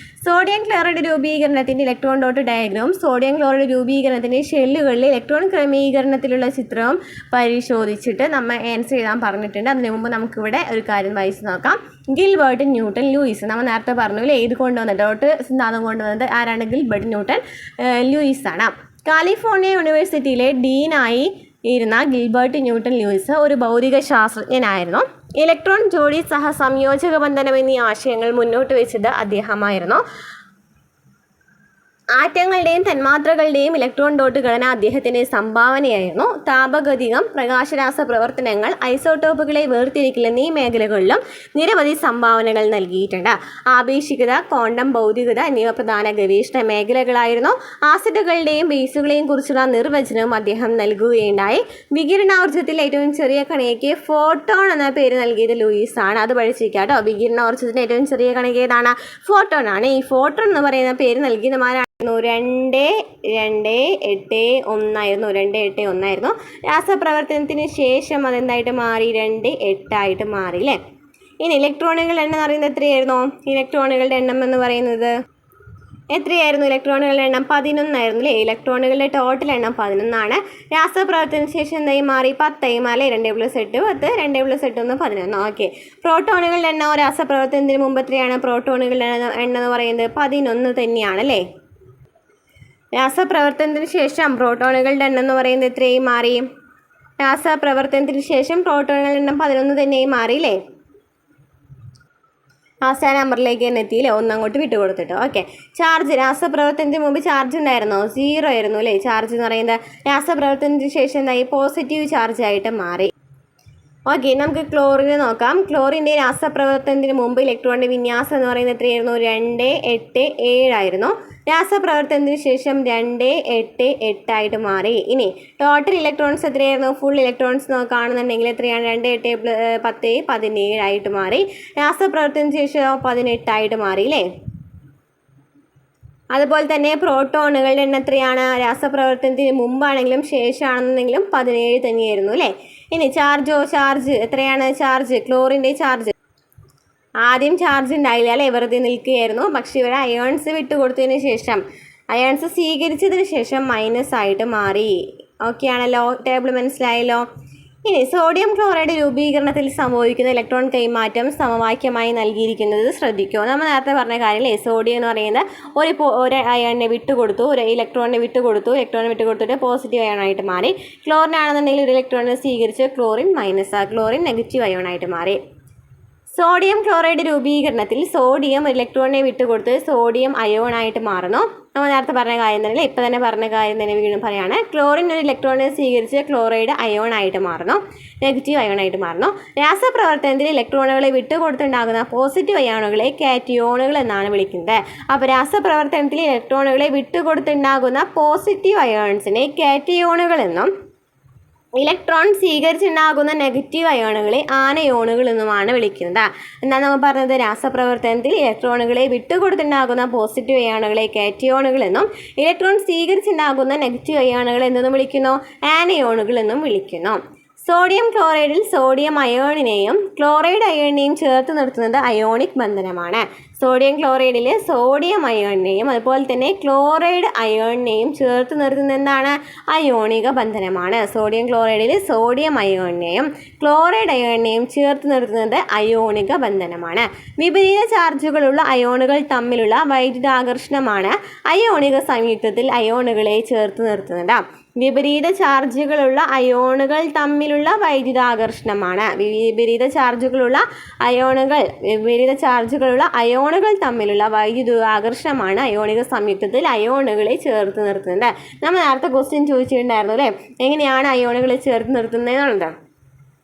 സോഡിയം ക്ലോറൈഡ് രൂപീകരണത്തിൻ്റെ ഇലക്ട്രോൺ ഡോട്ട് ഡയഗ്രവും സോഡിയം ക്ലോറൈഡ് രൂപീകരണത്തിൻ്റെ ഷെല്ലുകളിലെ ഇലക്ട്രോൺ ക്രമീകരണത്തിലുള്ള ചിത്രവും പരിശോധിച്ചിട്ട് നമ്മൾ ആൻസർ ചെയ്താൻ പറഞ്ഞിട്ടുണ്ട്. അതിന് മുമ്പ് നമുക്കിവിടെ ഒരു കാര്യം വായിച്ച് നോക്കാം. Gilbert Newton Lewis. നമ്മൾ നേരത്തെ പറഞ്ഞില്ലേ ഏത് കൊണ്ടുവന്നത്? ഡോട്ട് സിദ്ധാന്തം കൊണ്ടുവന്നത് ആരാണ്? ഗിൽബർട്ട് ന്യൂട്ടൺ ലൂയിസ് ആണ്. കാലിഫോർണിയ യൂണിവേഴ്സിറ്റിയിലെ ഡീനായി ഇരുന്ന ഗിൽബർട്ട് ന്യൂട്ടൺ ലൂയിസ് ഒരു ഭൗതിക ശാസ്ത്രജ്ഞനായിരുന്നു. ഇലക്ട്രോൺ ജോഡി സഹസംയോജക ബന്ധനം എന്നീ ആശയങ്ങൾ മുന്നോട്ട് വെച്ചത് അദ്ദേഹമായിരുന്നു. ആറ്റങ്ങളുടെയും തന്മാത്രകളുടെയും ഇലക്ട്രോൺ ഡോട്ട് ഘടന അദ്ദേഹത്തിൻ്റെ സംഭാവനയായിരുന്നു. താപഗതികം, പ്രകാശരാസ പ്രവർത്തനങ്ങൾ, ഐസോട്ടോപ്പുകളെ വേർതിരിക്കൽ എന്നീ മേഖലകളിലും നിരവധി സംഭാവനകൾ നൽകിയിട്ടുണ്ട്. ആപേക്ഷികത, ക്വാണ്ടം ഭൗതികത എന്നിവ പ്രധാന ഗവേഷണ മേഖലകളായിരുന്നു. ആസിഡുകളുടെയും ബേസുകളെയും കുറിച്ചുള്ള നിർവചനവും അദ്ദേഹം നൽകുകയുണ്ടായി. വികിരണോർജ്ജത്തിൽ ഏറ്റവും ചെറിയ കണികയ്ക്ക് ഫോട്ടോൺ എന്ന പേര് നൽകിയത് ലൂയിസ് ആണ്. അത് പഠിച്ചിരിക്കുക കേട്ടോ. വികിരണോർജ്ജത്തിൻ്റെ ഏറ്റവും ചെറിയ കണിക ഏതാണ്? ഫോട്ടോൺ ആണ്. ഈ ഫോട്ടോൺ എന്ന് പറയുന്ന പേര് നൽകിയതുമാരാണ് 281 ആയിരുന്നു. 281 ആയിരുന്നു. രാസപ്രവർത്തനത്തിന് ശേഷം അതെന്തായിട്ട് മാറി? 28 മാറി അല്ലേ. ഇനി ഇലക്ട്രോണുകളുടെ എണ്ണം എന്ന് പറയുന്നത് എത്രയായിരുന്നു? ഇലക്ട്രോണുകളുടെ എണ്ണം എന്ന് പറയുന്നത് എത്രയായിരുന്നു? ഇലക്ട്രോണുകളുടെ എണ്ണം 11 ആയിരുന്നു അല്ലേ. ഇലക്ട്രോണുകളുടെ ടോട്ടൽ എണ്ണം 11 ആണ്. രാസപ്രവർത്തനത്തിന് ശേഷം എന്തായി മാറി? 10 മാറി. 2 + 8 10, 2 + 8 11. ഓക്കെ. പ്രോട്ടോണുകളുടെ എണ്ണം രാസപ്രവർത്തനത്തിന് മുമ്പ് എത്രയാണ്? പ്രോട്ടോണുകളുടെ എണ്ണം എന്ന് പറയുന്നത് 11 തന്നെയാണ് അല്ലേ. രാസപ്രവർത്തനത്തിന് ശേഷം പ്രോട്ടോണുകളുടെ എണ്ണം എന്ന് പറയുന്നത് എത്രയായി മാറി? രാസപ്രവർത്തനത്തിന് ശേഷം പ്രോട്ടോണുകളുടെ എണ്ണം 11 തന്നെയായി മാറിയില്ലേ. അവസാന നമ്പറിലേക്ക് തന്നെ എത്തിയില്ലേ. 1 അങ്ങോട്ട് വിട്ടു കൊടുത്തിട്ട്. ഓക്കെ. ചാർജ്. രാസപ്രവർത്തനത്തിന് മുമ്പ് ചാർജ് ഉണ്ടായിരുന്നോ? 0 ആയിരുന്നു അല്ലേ. ചാർജ് എന്ന് പറയുന്നത് രാസപ്രവർത്തനത്തിന് ശേഷം എന്തായി? പോസിറ്റീവ് ചാർജ് ആയിട്ട് മാറി. ഓക്കെ. നമുക്ക് ക്ലോറിനെ നോക്കാം. ക്ലോറിൻ്റെ രാസപ്രവർത്തനത്തിന് മുമ്പ് ഇലക്ട്രോണിൻ്റെ വിന്യാസം എന്ന് പറയുന്നത് എത്രയായിരുന്നു? 2 8 7 ആയിരുന്നു. രാസപ്രവർത്തനത്തിന് ശേഷം 2 8 8 ആയിട്ട് മാറി. ഇനി ടോട്ടൽ ഇലക്ട്രോൺസ് എത്രയായിരുന്നു? ഫുൾ ഇലക്ട്രോൺസ് കാണുന്നുണ്ടെങ്കിൽ എത്രയാണ്? 2 8 10 17 ആയിട്ട് മാറി. രാസപ്രവർത്തനത്തിന് ശേഷം 18 ആയിട്ട് മാറി അല്ലേ. അതുപോലെ തന്നെ പ്രോട്ടോണുകളുടെ എണ്ണം എത്രയാണ്? രാസപ്രവർത്തനത്തിന് മുമ്പാണെങ്കിലും ശേഷമാണെന്നുണ്ടെങ്കിലും 17 തന്നെയായിരുന്നു അല്ലേ. ഇനി ചാർജ് എത്രയാണ്? ചാർജ് ക്ലോറിൻ്റെ ചാർജ് ആദ്യം ചാർജ് ഉണ്ടായില്ല അല്ലേ. വെറുതെ നിൽക്കുകയായിരുന്നു. പക്ഷേ ഇവിടെ അയോൺസ് വിട്ടുകൊടുത്തതിന് ശേഷം അയോൺസ് സ്വീകരിച്ചതിന് ശേഷം മൈനസ് ആയിട്ട് മാറി. ഓക്കെ ആണല്ലോ. ടേബിൾ മനസ്സിലായല്ലോ. ഇനി സോഡിയം ക്ലോറൈഡ് രൂപീകരണത്തിൽ സംഭവിക്കുന്ന ഇലക്ട്രോൺ കൈമാറ്റം സമവാക്യമായി നൽകിയിരിക്കുന്നത് ശ്രദ്ധിക്കുക. നമ്മൾ നേരത്തെ പറഞ്ഞ കാര്യമല്ലേ. സോഡിയം എന്ന് പറയുന്നത് ഒരു അയണിനെ വിട്ടുകൊടുത്തു, ഒരു ഇലക്ട്രോണിനെ വിട്ടുകൊടുത്തിട്ട് പോസിറ്റീവ് അയോണായിട്ട് മാറി. ക്ലോറിൻ ആണെന്നുണ്ടെങ്കിൽ ഒരു ഇലക്ട്രോണിനെ സ്വീകരിച്ച് ക്ലോറിൻ ക്ലോറിൻ നെഗറ്റീവ് അയോണായിട്ട് മാറി. സോഡിയം ക്ലോറൈഡ് രൂപീകരണത്തിൽ സോഡിയം ഇലക്ട്രോണിനെ വിട്ടുകൊടുത്ത് സോഡിയം അയോണായിട്ട് മാറുന്നു. നമ്മൾ നേരത്തെ പറഞ്ഞ കാര്യം തന്നെ, ഇപ്പം തന്നെ പറഞ്ഞ കാര്യം തന്നെ വീണ്ടും പറയുകയാണ്. ക്ലോറിൻ ഒരു ഇലക്ട്രോണിനെ സ്വീകരിച്ച് ക്ലോറൈഡ് അയോണായിട്ട് മാറുന്നു, നെഗറ്റീവ് അയോണായിട്ട് മാറുന്നു. രാസപ്രവർത്തനത്തിൽ ഇലക്ട്രോണുകളെ വിട്ടുകൊടുത്തുണ്ടാകുന്ന പോസിറ്റീവ് അയോണുകളെ കാറ്റിയോണുകൾ എന്നാണ് വിളിക്കുന്നത്. അപ്പോൾ രാസപ്രവർത്തനത്തിൽ ഇലക്ട്രോണുകളെ വിട്ടുകൊടുത്തുണ്ടാകുന്ന പോസിറ്റീവ് അയോൺസിനെ കാറ്റിയോണുകൾ എന്നും ഇലക്ട്രോൺ സ്വീകരിച്ചുണ്ടാകുന്ന നെഗറ്റീവ് അയോണുകളെ ആനയോണുകൾ എന്നുമാണ് വിളിക്കുന്നത്. എന്താണ് നമ്മൾ പറഞ്ഞത്? രാസപ്രവർത്തനത്തിൽ ഇലക്ട്രോണുകളെ വിട്ടുകൊടുത്തുണ്ടാകുന്ന പോസിറ്റീവ് അയോണുകളെ കാറ്റയോണുകൾ എന്നും ഇലക്ട്രോൺ സ്വീകരിച്ചുണ്ടാകുന്ന നെഗറ്റീവ് അയോണുകൾ എന്നും വിളിക്കുന്നു, ആനയോണുകൾ എന്നും വിളിക്കുന്നു. സോഡിയം ക്ലോറൈഡിൽ സോഡിയം അയോണിനെയും ക്ലോറൈഡ് അയോണിനെയും ചേർത്ത് നിർത്തുന്നത് അയോണിക് ബന്ധനമാണ്. സോഡിയം ക്ലോറൈഡിൽ സോഡിയം അയോണിനെയും അതുപോലെ തന്നെ ക്ലോറൈഡ് അയോണിനെയും ചേർത്ത് നിർത്തുന്നത് എന്താണ്? അയോണിക ബന്ധനമാണ്. സോഡിയം ക്ലോറൈഡിൽ സോഡിയം അയോണിനെയും ക്ലോറൈഡ് അയോണിനെയും ചേർത്ത് നിർത്തുന്നത് അയോണിക ബന്ധനമാണ്. വിപരീത ചാർജുകളുള്ള അയോണുകൾ തമ്മിലുള്ള വൈദ്യുതാകർഷണമാണ് അയോണിക സംയുക്തത്തിൽ അയോണുകളെ ചേർത്ത് നിർത്തുന്നത്. വിപരീത ചാർജുകളുള്ള അയോണുകൾ തമ്മിലുള്ള വൈദ്യുതാകർഷണമാണ്. വിപരീത ചാർജുകളുള്ള അയോണുകൾ തമ്മിലുള്ള വൈദ്യുതാകർഷണമാണ് അയോണിക സംയുക്തത്തിൽ അയോണുകളെ ചേർത്ത് നിർത്തുന്നത്. നമ്മൾ നേരത്തെ ക്വസ്റ്റ്യൻ ചോദിച്ചിട്ടുണ്ടായിരുന്നു അല്ലേ, എങ്ങനെയാണ് അയോണുകളെ ചേർത്ത് നിർത്തുന്നത് എന്നുള്ളത്.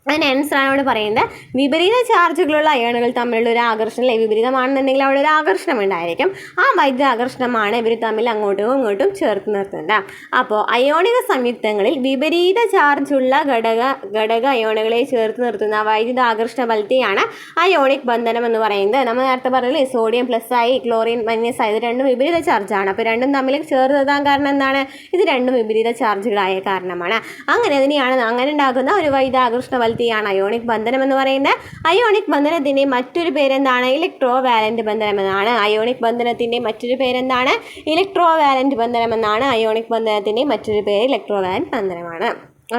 അതിന് ആൻസറാണ് അവിടെ പറയുന്നത്. വിപരീത ചാർജുകളുള്ള അയോണുകൾ തമ്മിലുള്ള ഒരു ആകർഷണം, അല്ലെ വിപരീതമാണെന്നുണ്ടെങ്കിൽ അവിടെ ഒരു ആകർഷണം ഉണ്ടായിരിക്കും. ആ വൈദ്യുത ആകർഷണമാണ് ഇവർ തമ്മിൽ അങ്ങോട്ടും ഇങ്ങോട്ടും ചേർത്ത് നിർത്തുന്നത്. അപ്പോൾ അയോണിക സംയുക്തങ്ങളിൽ വിപരീത ചാർജുള്ള ഘടക അയോണുകളെ ചേർത്ത് നിർത്തുന്ന വൈദ്യുത ആകർഷണ ബലത്തെയാണ് അയോണിക് ബന്ധനം എന്ന് പറയുന്നത്. നമ്മൾ നേരത്തെ പറഞ്ഞില്ലേ, സോഡിയം പ്ലസ് ആയി ക്ലോറിൻ മൈനസ് ആയി, ഇത് രണ്ടും വിപരീത ചാർജാണ്. അപ്പോൾ രണ്ടും തമ്മിൽ ചേർത്ത് നിർത്താൻ കാരണം എന്താണ്? ഇത് രണ്ടും വിപരീത ചാർജുകളായ കാരണമാണ്. അങ്ങനെ ഉണ്ടാകുന്ന ഒരു വൈദ്യുത ആകർഷണ ബലത്തെയാണ് അയോണിക് ബന്ധനം എന്ന് പറയുന്നത്. അയോണിക് ബന്ധനത്തിന്റെ മറ്റൊരു പേരെന്താണ്? ഇലക്ട്രോ വാലന്റ് ബന്ധനം എന്നാണ്. അയോണിക് ബന്ധനത്തിന്റെ മറ്റൊരു പേരെന്താണ്? ഇലക്ട്രോ വാലന്റ് ബന്ധനം എന്നാണ്. അയോണിക് ബന്ധനത്തിന്റെ മറ്റൊരു പേര് ഇലക്ട്രോ വാലന്റ് ബന്ധനമാണ്.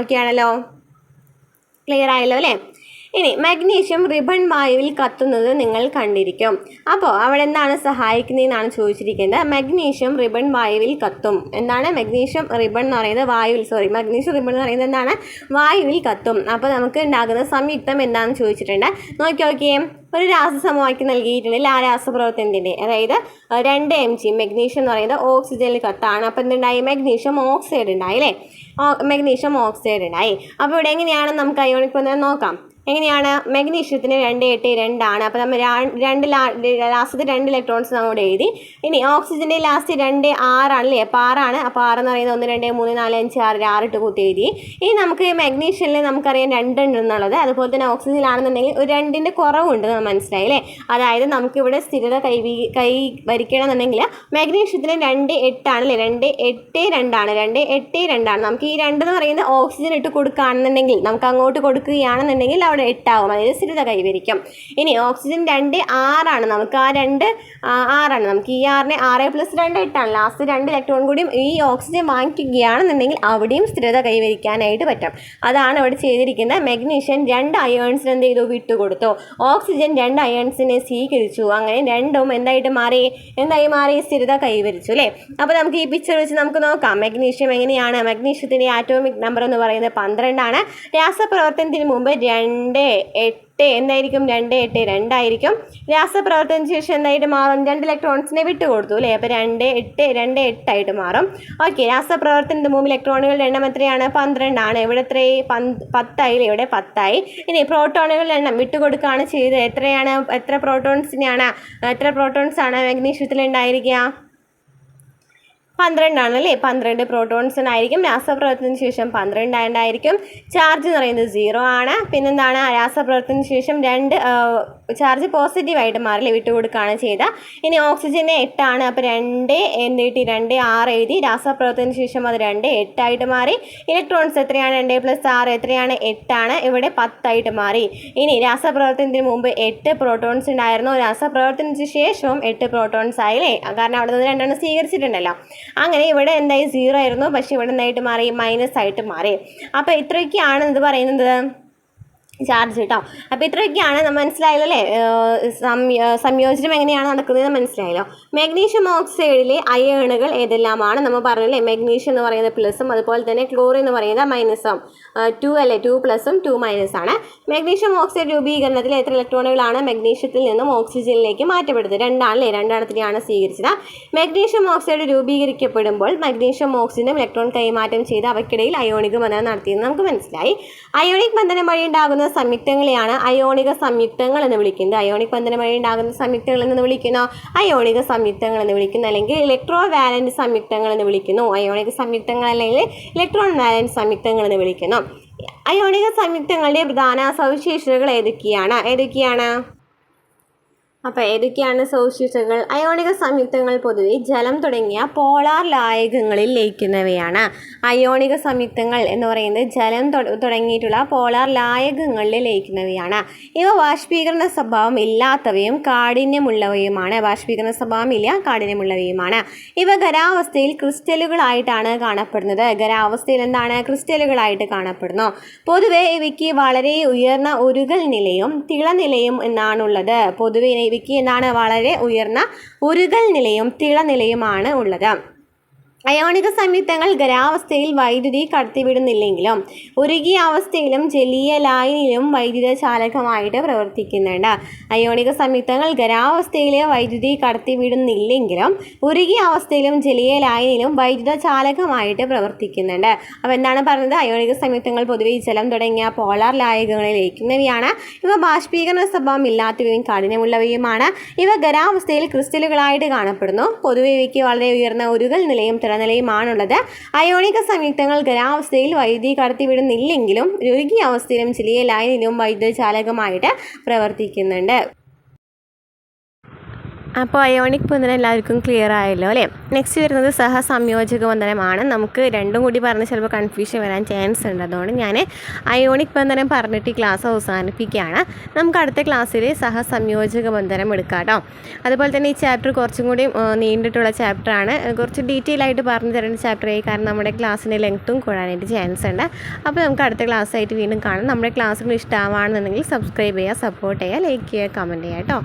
ഓക്കെ ആണല്ലോ, ക്ലിയർ ആയല്ലോ അല്ലേ? ഇനി മാഗ്നീഷ്യം റിബൺ വായുവിൽ കത്തുന്നത് നിങ്ങൾ കണ്ടിരിക്കും. അപ്പോൾ അവിടെ എന്താണ് സഹായിക്കുന്നതെന്നാണ് ചോദിച്ചിരിക്കുന്നത്. മാഗ്നീഷ്യം റിബൺ വായുവിൽ കത്തും. എന്താണ് മാഗ്നീഷ്യം റിബൺ എന്ന് പറയുന്നത്? മാഗ്നീഷ്യം റിബൺ എന്ന് പറയുന്നത് എന്താണ്? വായുവിൽ കത്തും. അപ്പോൾ നമുക്ക് ഉണ്ടാകുന്ന സംയുക്തം എന്താണെന്ന് ചോദിച്ചിട്ടുണ്ട്. നോക്കിയേ, ഒരു രാസസമവാക്യം നൽകിയിട്ടുണ്ടെങ്കിൽ ആ രാസപ്രവർത്തനത്തിൻ്റെ, അതായത് 2 mg മെഗ്നീഷ്യം എന്ന് പറയുന്നത് ഓക്സിജനിൽ കത്താണ്. അപ്പോൾ എന്തുണ്ടായി? മാഗ്നീഷ്യം ഓക്സൈഡ് ഉണ്ടായി അല്ലേ? മാഗ്നീഷ്യം ഓക്സൈഡ് ഉണ്ടായി. അപ്പോൾ ഇവിടെ എങ്ങനെയാണ് നമുക്ക് അയോണിക് ബന്ധനം നോക്കാം. എങ്ങനെയാണ്? മാഗ്നീഷ്യത്തിന് 2 8 2 ആണ്. അപ്പോൾ നമ്മൾ ലാസ്റ്റത്തെ 2 ഇലക്ട്രോൺസ് നമ്മോട് എഴുതി. ഇനി ഓക്സിജൻ്റെ ലാസ്റ്റ് 2 6 ആണല്ലേ? അപ്പോൾ 6 ആണ്. അപ്പോൾ 6 എന്ന് പറയുന്നത് 1 2 3 4 5 6 6 ഇട്ട് കൂട്ടി എഴുതി. ഇനി നമുക്ക് മാഗ്നീഷ്യനിൽ നമുക്കറിയാം 2 ഉണ്ടെന്നുള്ളത്. അതുപോലെ തന്നെ ഓക്സിജനിലാണെന്നുണ്ടെങ്കിൽ ഒരു 2ൻ്റെ കുറവുണ്ട് എന്ന് മനസ്സിലായി അല്ലേ? അതായത് നമുക്കിവിടെ സ്ഥിരത കൈവരിക്കണം എന്നുണ്ടെങ്കിൽ മാഗ്നീഷ്യത്തിന് 2 8 ആണല്ലേ? 2 8 2 ആണ്. 2 8 2 ആണ്. നമുക്ക് ഈ 2 എന്ന് പറയുന്നത് ഓക്സിജൻ ഇട്ട് കൊടുക്കുകയാണെന്നുണ്ടെങ്കിൽ, നമുക്ക് അങ്ങോട്ട് കൊടുക്കുകയാണെന്നുണ്ടെങ്കിൽ അവിടെ 8 ആവും, അതായത് സ്ഥിരത കൈവരിക്കും. ഇനി ഓക്സിജൻ 2 6 ആണ്. നമുക്ക് ആ 2 6 ആണ്. നമുക്ക് ഈ 6നെ 6 + 2 8 ആണ്. ലാസ്റ്റ് 2 ഇലക്ട്രോൺ കൂടിയും ഈ ഓക്സിജൻ വാങ്ങിക്കുകയാണെന്നുണ്ടെങ്കിൽ അവിടെയും സ്ഥിരത കൈവരിക്കാനായിട്ട് പറ്റും. അതാണ് ഇവിടെ ചെയ്തിരിക്കുന്നത്. മാഗ്നീഷ്യം 2 അയോൺസിന് എന്ത് ചെയ്തു? വിട്ടുകൊടുത്തു. ഓക്സിജൻ 2 അയോൺസിനെ സ്വീകരിച്ചു. അങ്ങനെ രണ്ടും എന്തായി മാറി? സ്ഥിരത കൈവരിച്ചു അല്ലേ? അപ്പോൾ നമുക്ക് ഈ പിക്ചർ വെച്ച് നമുക്ക് നോക്കാം. മാഗ്നീഷ്യം എങ്ങനെയാണ്? മാഗ്നീഷ്യത്തിൻ്റെ ആറ്റോമിക് നമ്പർ എന്ന് പറയുന്നത് 12 ആണ്. രാസപ്രവർത്തനത്തിന് മുമ്പ് 2 8 എന്തായിരിക്കും? 2 8 2 ആയിരിക്കും. രാസപ്രവർത്തനത്തിന് ശേഷം എന്തായിട്ട് മാറും? 2 ഇലക്ട്രോൺസിനെ വിട്ടുകൊടുത്തു അല്ലേ? അപ്പോൾ 2 8 ആയിട്ട് മാറും. ഓക്കെ, രാസപ്രവർത്തനത്തിന് മുമ്പ് ഇലക്ട്രോണുകളുടെ എണ്ണം എത്രയാണ്? 12 ആണ്. ഇവിടെ എത്രയായി? 10 ആയില്ലേ? ഇവിടെ 10 ആയി. ഇനി പ്രോട്ടോണുകളുടെ എണ്ണം വിട്ടുകൊടുക്കുകയാണ് ചെയ്തത്. എത്ര പ്രോട്ടോൺസ് ആണ് മാഗ്നീഷ്യത്തിൽ ഉണ്ടായിരിക്കുക? 12 ആണല്ലേ? 12 പ്രോട്ടോൺസിനായിരിക്കും. രാസപ്രവർത്തനത്തിന് ശേഷം 12 ഉണ്ടായിരിക്കും. ചാർജ് എന്ന് പറയുന്നത് 0 ആണ്. പിന്നെന്താണ്? രാസപ്രവർത്തനത്തിന് ശേഷം 2 ചാർജ് പോസിറ്റീവായിട്ട് മാറില്ലേ? വിട്ടുകൊടുക്കുകയാണ് ചെയ്ത. ഇനി ഓക്സിജന് 8 ആണ്. അപ്പോൾ 2 6 എഴുതി. രാസപ്രവർത്തനത്തിന് ശേഷം അത് 2 8 ആയിട്ട് മാറി. ഇലക്ട്രോൺസ് എത്രയാണ്? 2 + 6 എത്രയാണ്? 8 ആണ്. ഇവിടെ 10 ആയിട്ട് മാറി. ഇനി രാസപ്രവർത്തനത്തിന് മുമ്പ് 8 പ്രോട്ടോൺസ് ഉണ്ടായിരുന്നു. രാസപ്രവർത്തനത്തിന് ശേഷവും 8 പ്രോട്ടോൺസ് ആയില്ലേ? കാരണം അവിടെ നിന്ന് 2 സ്വീകരിച്ചിട്ടുണ്ടല്ലോ. അങ്ങനെ ഇവിടെ എന്തായി? 0 ആയിരുന്നു. പക്ഷേ ഇവിടെ എന്തായിട്ട് മാറി? -ആയിട്ട് മാറി. അപ്പോൾ ഇത്രയൊക്കെയാണ് ഇത് പറയുന്നത് ചാർജ് കേട്ടോ. അപ്പോൾ ഇത്രയൊക്കെയാണ് നമ്മൾ മനസ്സിലായല്ലോ അല്ലേ? സംയോജനം എങ്ങനെയാണ് നടക്കുന്നതെന്ന് മനസ്സിലായല്ലോ. മാഗ്നീഷ്യം ഓക്സൈഡിലെ അയേണുകൾ ഏതെല്ലാമാണ് നമ്മൾ പറഞ്ഞല്ലേ? മാഗ്നീഷ്യം എന്ന് പറയുന്നത് പ്ലസും അതുപോലെ തന്നെ ക്ലോറിൻ എന്ന് പറയുന്നത് മൈനസും. 2 അല്ലേ? 2 പ്ലസും 2 മൈനസാണ്. മാഗ്നീഷ്യം ഓക്സൈഡ് രൂപീകരണത്തിൽ എത്ര ഇലക്ട്രോണുകളാണ് മാഗ്നീഷ്യത്തിൽ നിന്നും ഓക്സിജനിലേക്ക് മാറ്റപ്പെടുന്നത്? 2 ആണല്ലേ? 2 എണ്ണത്തിനെയാണ് സ്വീകരിച്ചത്. മാഗ്നീഷ്യം ഓക്സൈഡ് രൂപീകരിക്കപ്പെടുമ്പോൾ മാഗ്നീഷ്യം ഓക്സിജനും ഇലക്ട്രോൺ കൈമാറ്റം ചെയ്ത് അവയ്ക്കിടയിൽ അയോണിക ബന്ധനം നടത്തിയെന്ന് നമുക്ക് മനസ്സിലായി. അയോണിക് ബന്ധനം വഴി ഉണ്ടാകുന്ന സംയുക്തങ്ങളെയാണ് അയോണിക സംയുക്തങ്ങൾ എന്ന് വിളിക്കുന്നത്. അയോണിക് ബന്ധനം വഴി ഉണ്ടാകുന്ന സംയുക്തങ്ങൾ എന്ന് വിളിക്കുന്നു അയോണിക സംയുക്തങ്ങൾ എന്ന് വിളിക്കുന്നു, അല്ലെങ്കിൽ ഇലക്ട്രോ വാലന്റ് സംയുക്തങ്ങൾ എന്ന് വിളിക്കുന്നു. അയോണിക സംയുക്തങ്ങൾ അല്ലെങ്കിൽ ഇലക്ട്രോൺ വാലന്റ് സംയുക്തങ്ങൾ എന്ന് വിളിക്കുന്നു. അയോണിക സംയുക്തങ്ങളുടെ പ്രധാന സവിശേഷതകൾ ഏതൊക്കെയാണ്? അപ്പോൾ ഏതൊക്കെയാണ് സവിശേഷതകൾ? അയോണിക സംയുക്തങ്ങൾ പൊതുവെ ജലം തുടങ്ങിയ പോളാർ ലായകങ്ങളിൽ ലയിക്കുന്നവയാണ്. അയോണിക സംയുക്തങ്ങൾ എന്ന് പറയുന്നത് ജലം തുടങ്ങിയിട്ടുള്ള പോളാർ ലായകങ്ങളിൽ ലയിക്കുന്നവയാണ്. ഇവ ബാഷ്പീകരണ സ്വഭാവം ഇല്ലാത്തവയും കാഠിന്യമുള്ളവയുമാണ്. ഇവ ഖരാവസ്ഥയിൽ ക്രിസ്റ്റലുകളായിട്ടാണ് കാണപ്പെടുന്നത്. ഖരാവസ്ഥയിൽ എന്താണ്? ക്രിസ്റ്റലുകളായിട്ട് കാണപ്പെടുന്നു. പൊതുവെ ഇവയ്ക്ക് വളരെ ഉയർന്ന ഉരുകൽ നിലയും തിളനിലയും എന്നാണുള്ളത്. വളരെ ഉയർന്ന ഉരുകൽ നിലയും തിളനിലയുമാണ് ഉള്ളത്. അയോണിക സംയുക്തങ്ങൾ ഖരാവസ്ഥയിൽ വൈദ്യുതി കടത്തിവിടുന്നില്ലെങ്കിലും ഉരുകിയ അവസ്ഥയിലും ജലീയ ലായനിയിലും വൈദ്യുത ചാലകമായിട്ട് പ്രവർത്തിക്കുന്നുണ്ട്. അയോണിക സംയുക്തങ്ങൾ ഖരാവസ്ഥയിൽ വൈദ്യുതി കടത്തിവിടുന്നില്ലെങ്കിലും ഉരുകിയ അവസ്ഥയിലും ജലീയ ലായനിയിലും വൈദ്യുത ചാലകമായിട്ട് പ്രവർത്തിക്കുന്നുണ്ട്. അപ്പോൾ എന്താണ് പറഞ്ഞത്? അയോണിക സംയുക്തങ്ങൾ പൊതുവെ ജലം തുടങ്ങിയ പോളാർ ലായകങ്ങളിൽ ലയിക്കുന്നവയാണ്. ഇവ ബാഷ്പീകരണ സ്വഭാവം ഇല്ലാത്തവയും കാഠിന്യമുള്ളവയുമാണ്. ഇവ ഖരാവസ്ഥയിൽ ക്രിസ്റ്റലുകളായിട്ട് കാണപ്പെടുന്നു. പൊതുവെ ഇവയ്ക്ക് വളരെ ഉയർന്ന ഉരുകൽ നിലയും തിളനിലയുമാണുള്ളത്. അയോണിക സംയുക്തങ്ങൾ ഖരാവസ്ഥയിൽ വൈദ്യുതി കടത്തിവിടുന്നില്ലെങ്കിലും ഉരുകിയ അവസ്ഥയിലും ജലീയ ലായനിയിലും വൈദ്യുത ചാലകമായിട്ട് പ്രവർത്തിക്കുന്നുണ്ട്. അപ്പോൾ അയോണിക് ബന്ധനം എല്ലാവർക്കും ക്ലിയർ ആയല്ലോ അല്ലേ? നെക്സ്റ്റ് വരുന്നത് സഹസംയോജക ബന്ധനമാണ്. നമുക്ക് രണ്ടും കൂടി പറഞ്ഞ് ചിലപ്പോൾ കൺഫ്യൂഷൻ വരാൻ ചാൻസ് ഉണ്ട്. അതുകൊണ്ട് ഞാൻ അയോണിക് ബന്ധനം പറഞ്ഞിട്ട് ക്ലാസ് അവസാനിപ്പിക്കുകയാണ്. നമുക്ക് അടുത്ത ക്ലാസ്സിൽ സഹസംയോജക ബന്ധനം എടുക്കാം കേട്ടോ. അതുപോലെ തന്നെ ഈ ചാപ്റ്റർ കുറച്ചും കൂടി നീണ്ടിട്ടുള്ള ചാപ്റ്ററാണ്. കുറച്ച് ഡീറ്റെയിൽ ആയിട്ട് പറഞ്ഞു തരേണ്ട ചാപ്റ്ററായി. കാരണം നമ്മുടെ ക്ലാസ്സിൻ്റെ ലെങ്ത്തും കൂടാനായിട്ട് ചാൻസ് ഉണ്ട്. അപ്പോൾ നമുക്ക് അടുത്ത ക്ലാസ്സായിട്ട് വീണ്ടും കാണാം. നമ്മുടെ ക്ലാസ്സുകൾ ഇഷ്ടമാണെന്നുണ്ടെങ്കിൽ സബ്സ്ക്രൈബ് ചെയ്യുക, സപ്പോർട്ട് ചെയ്യുക, ലൈക്ക് ചെയ്യുക, കമൻറ്റ് ചെയ്യുക കേട്ടോ.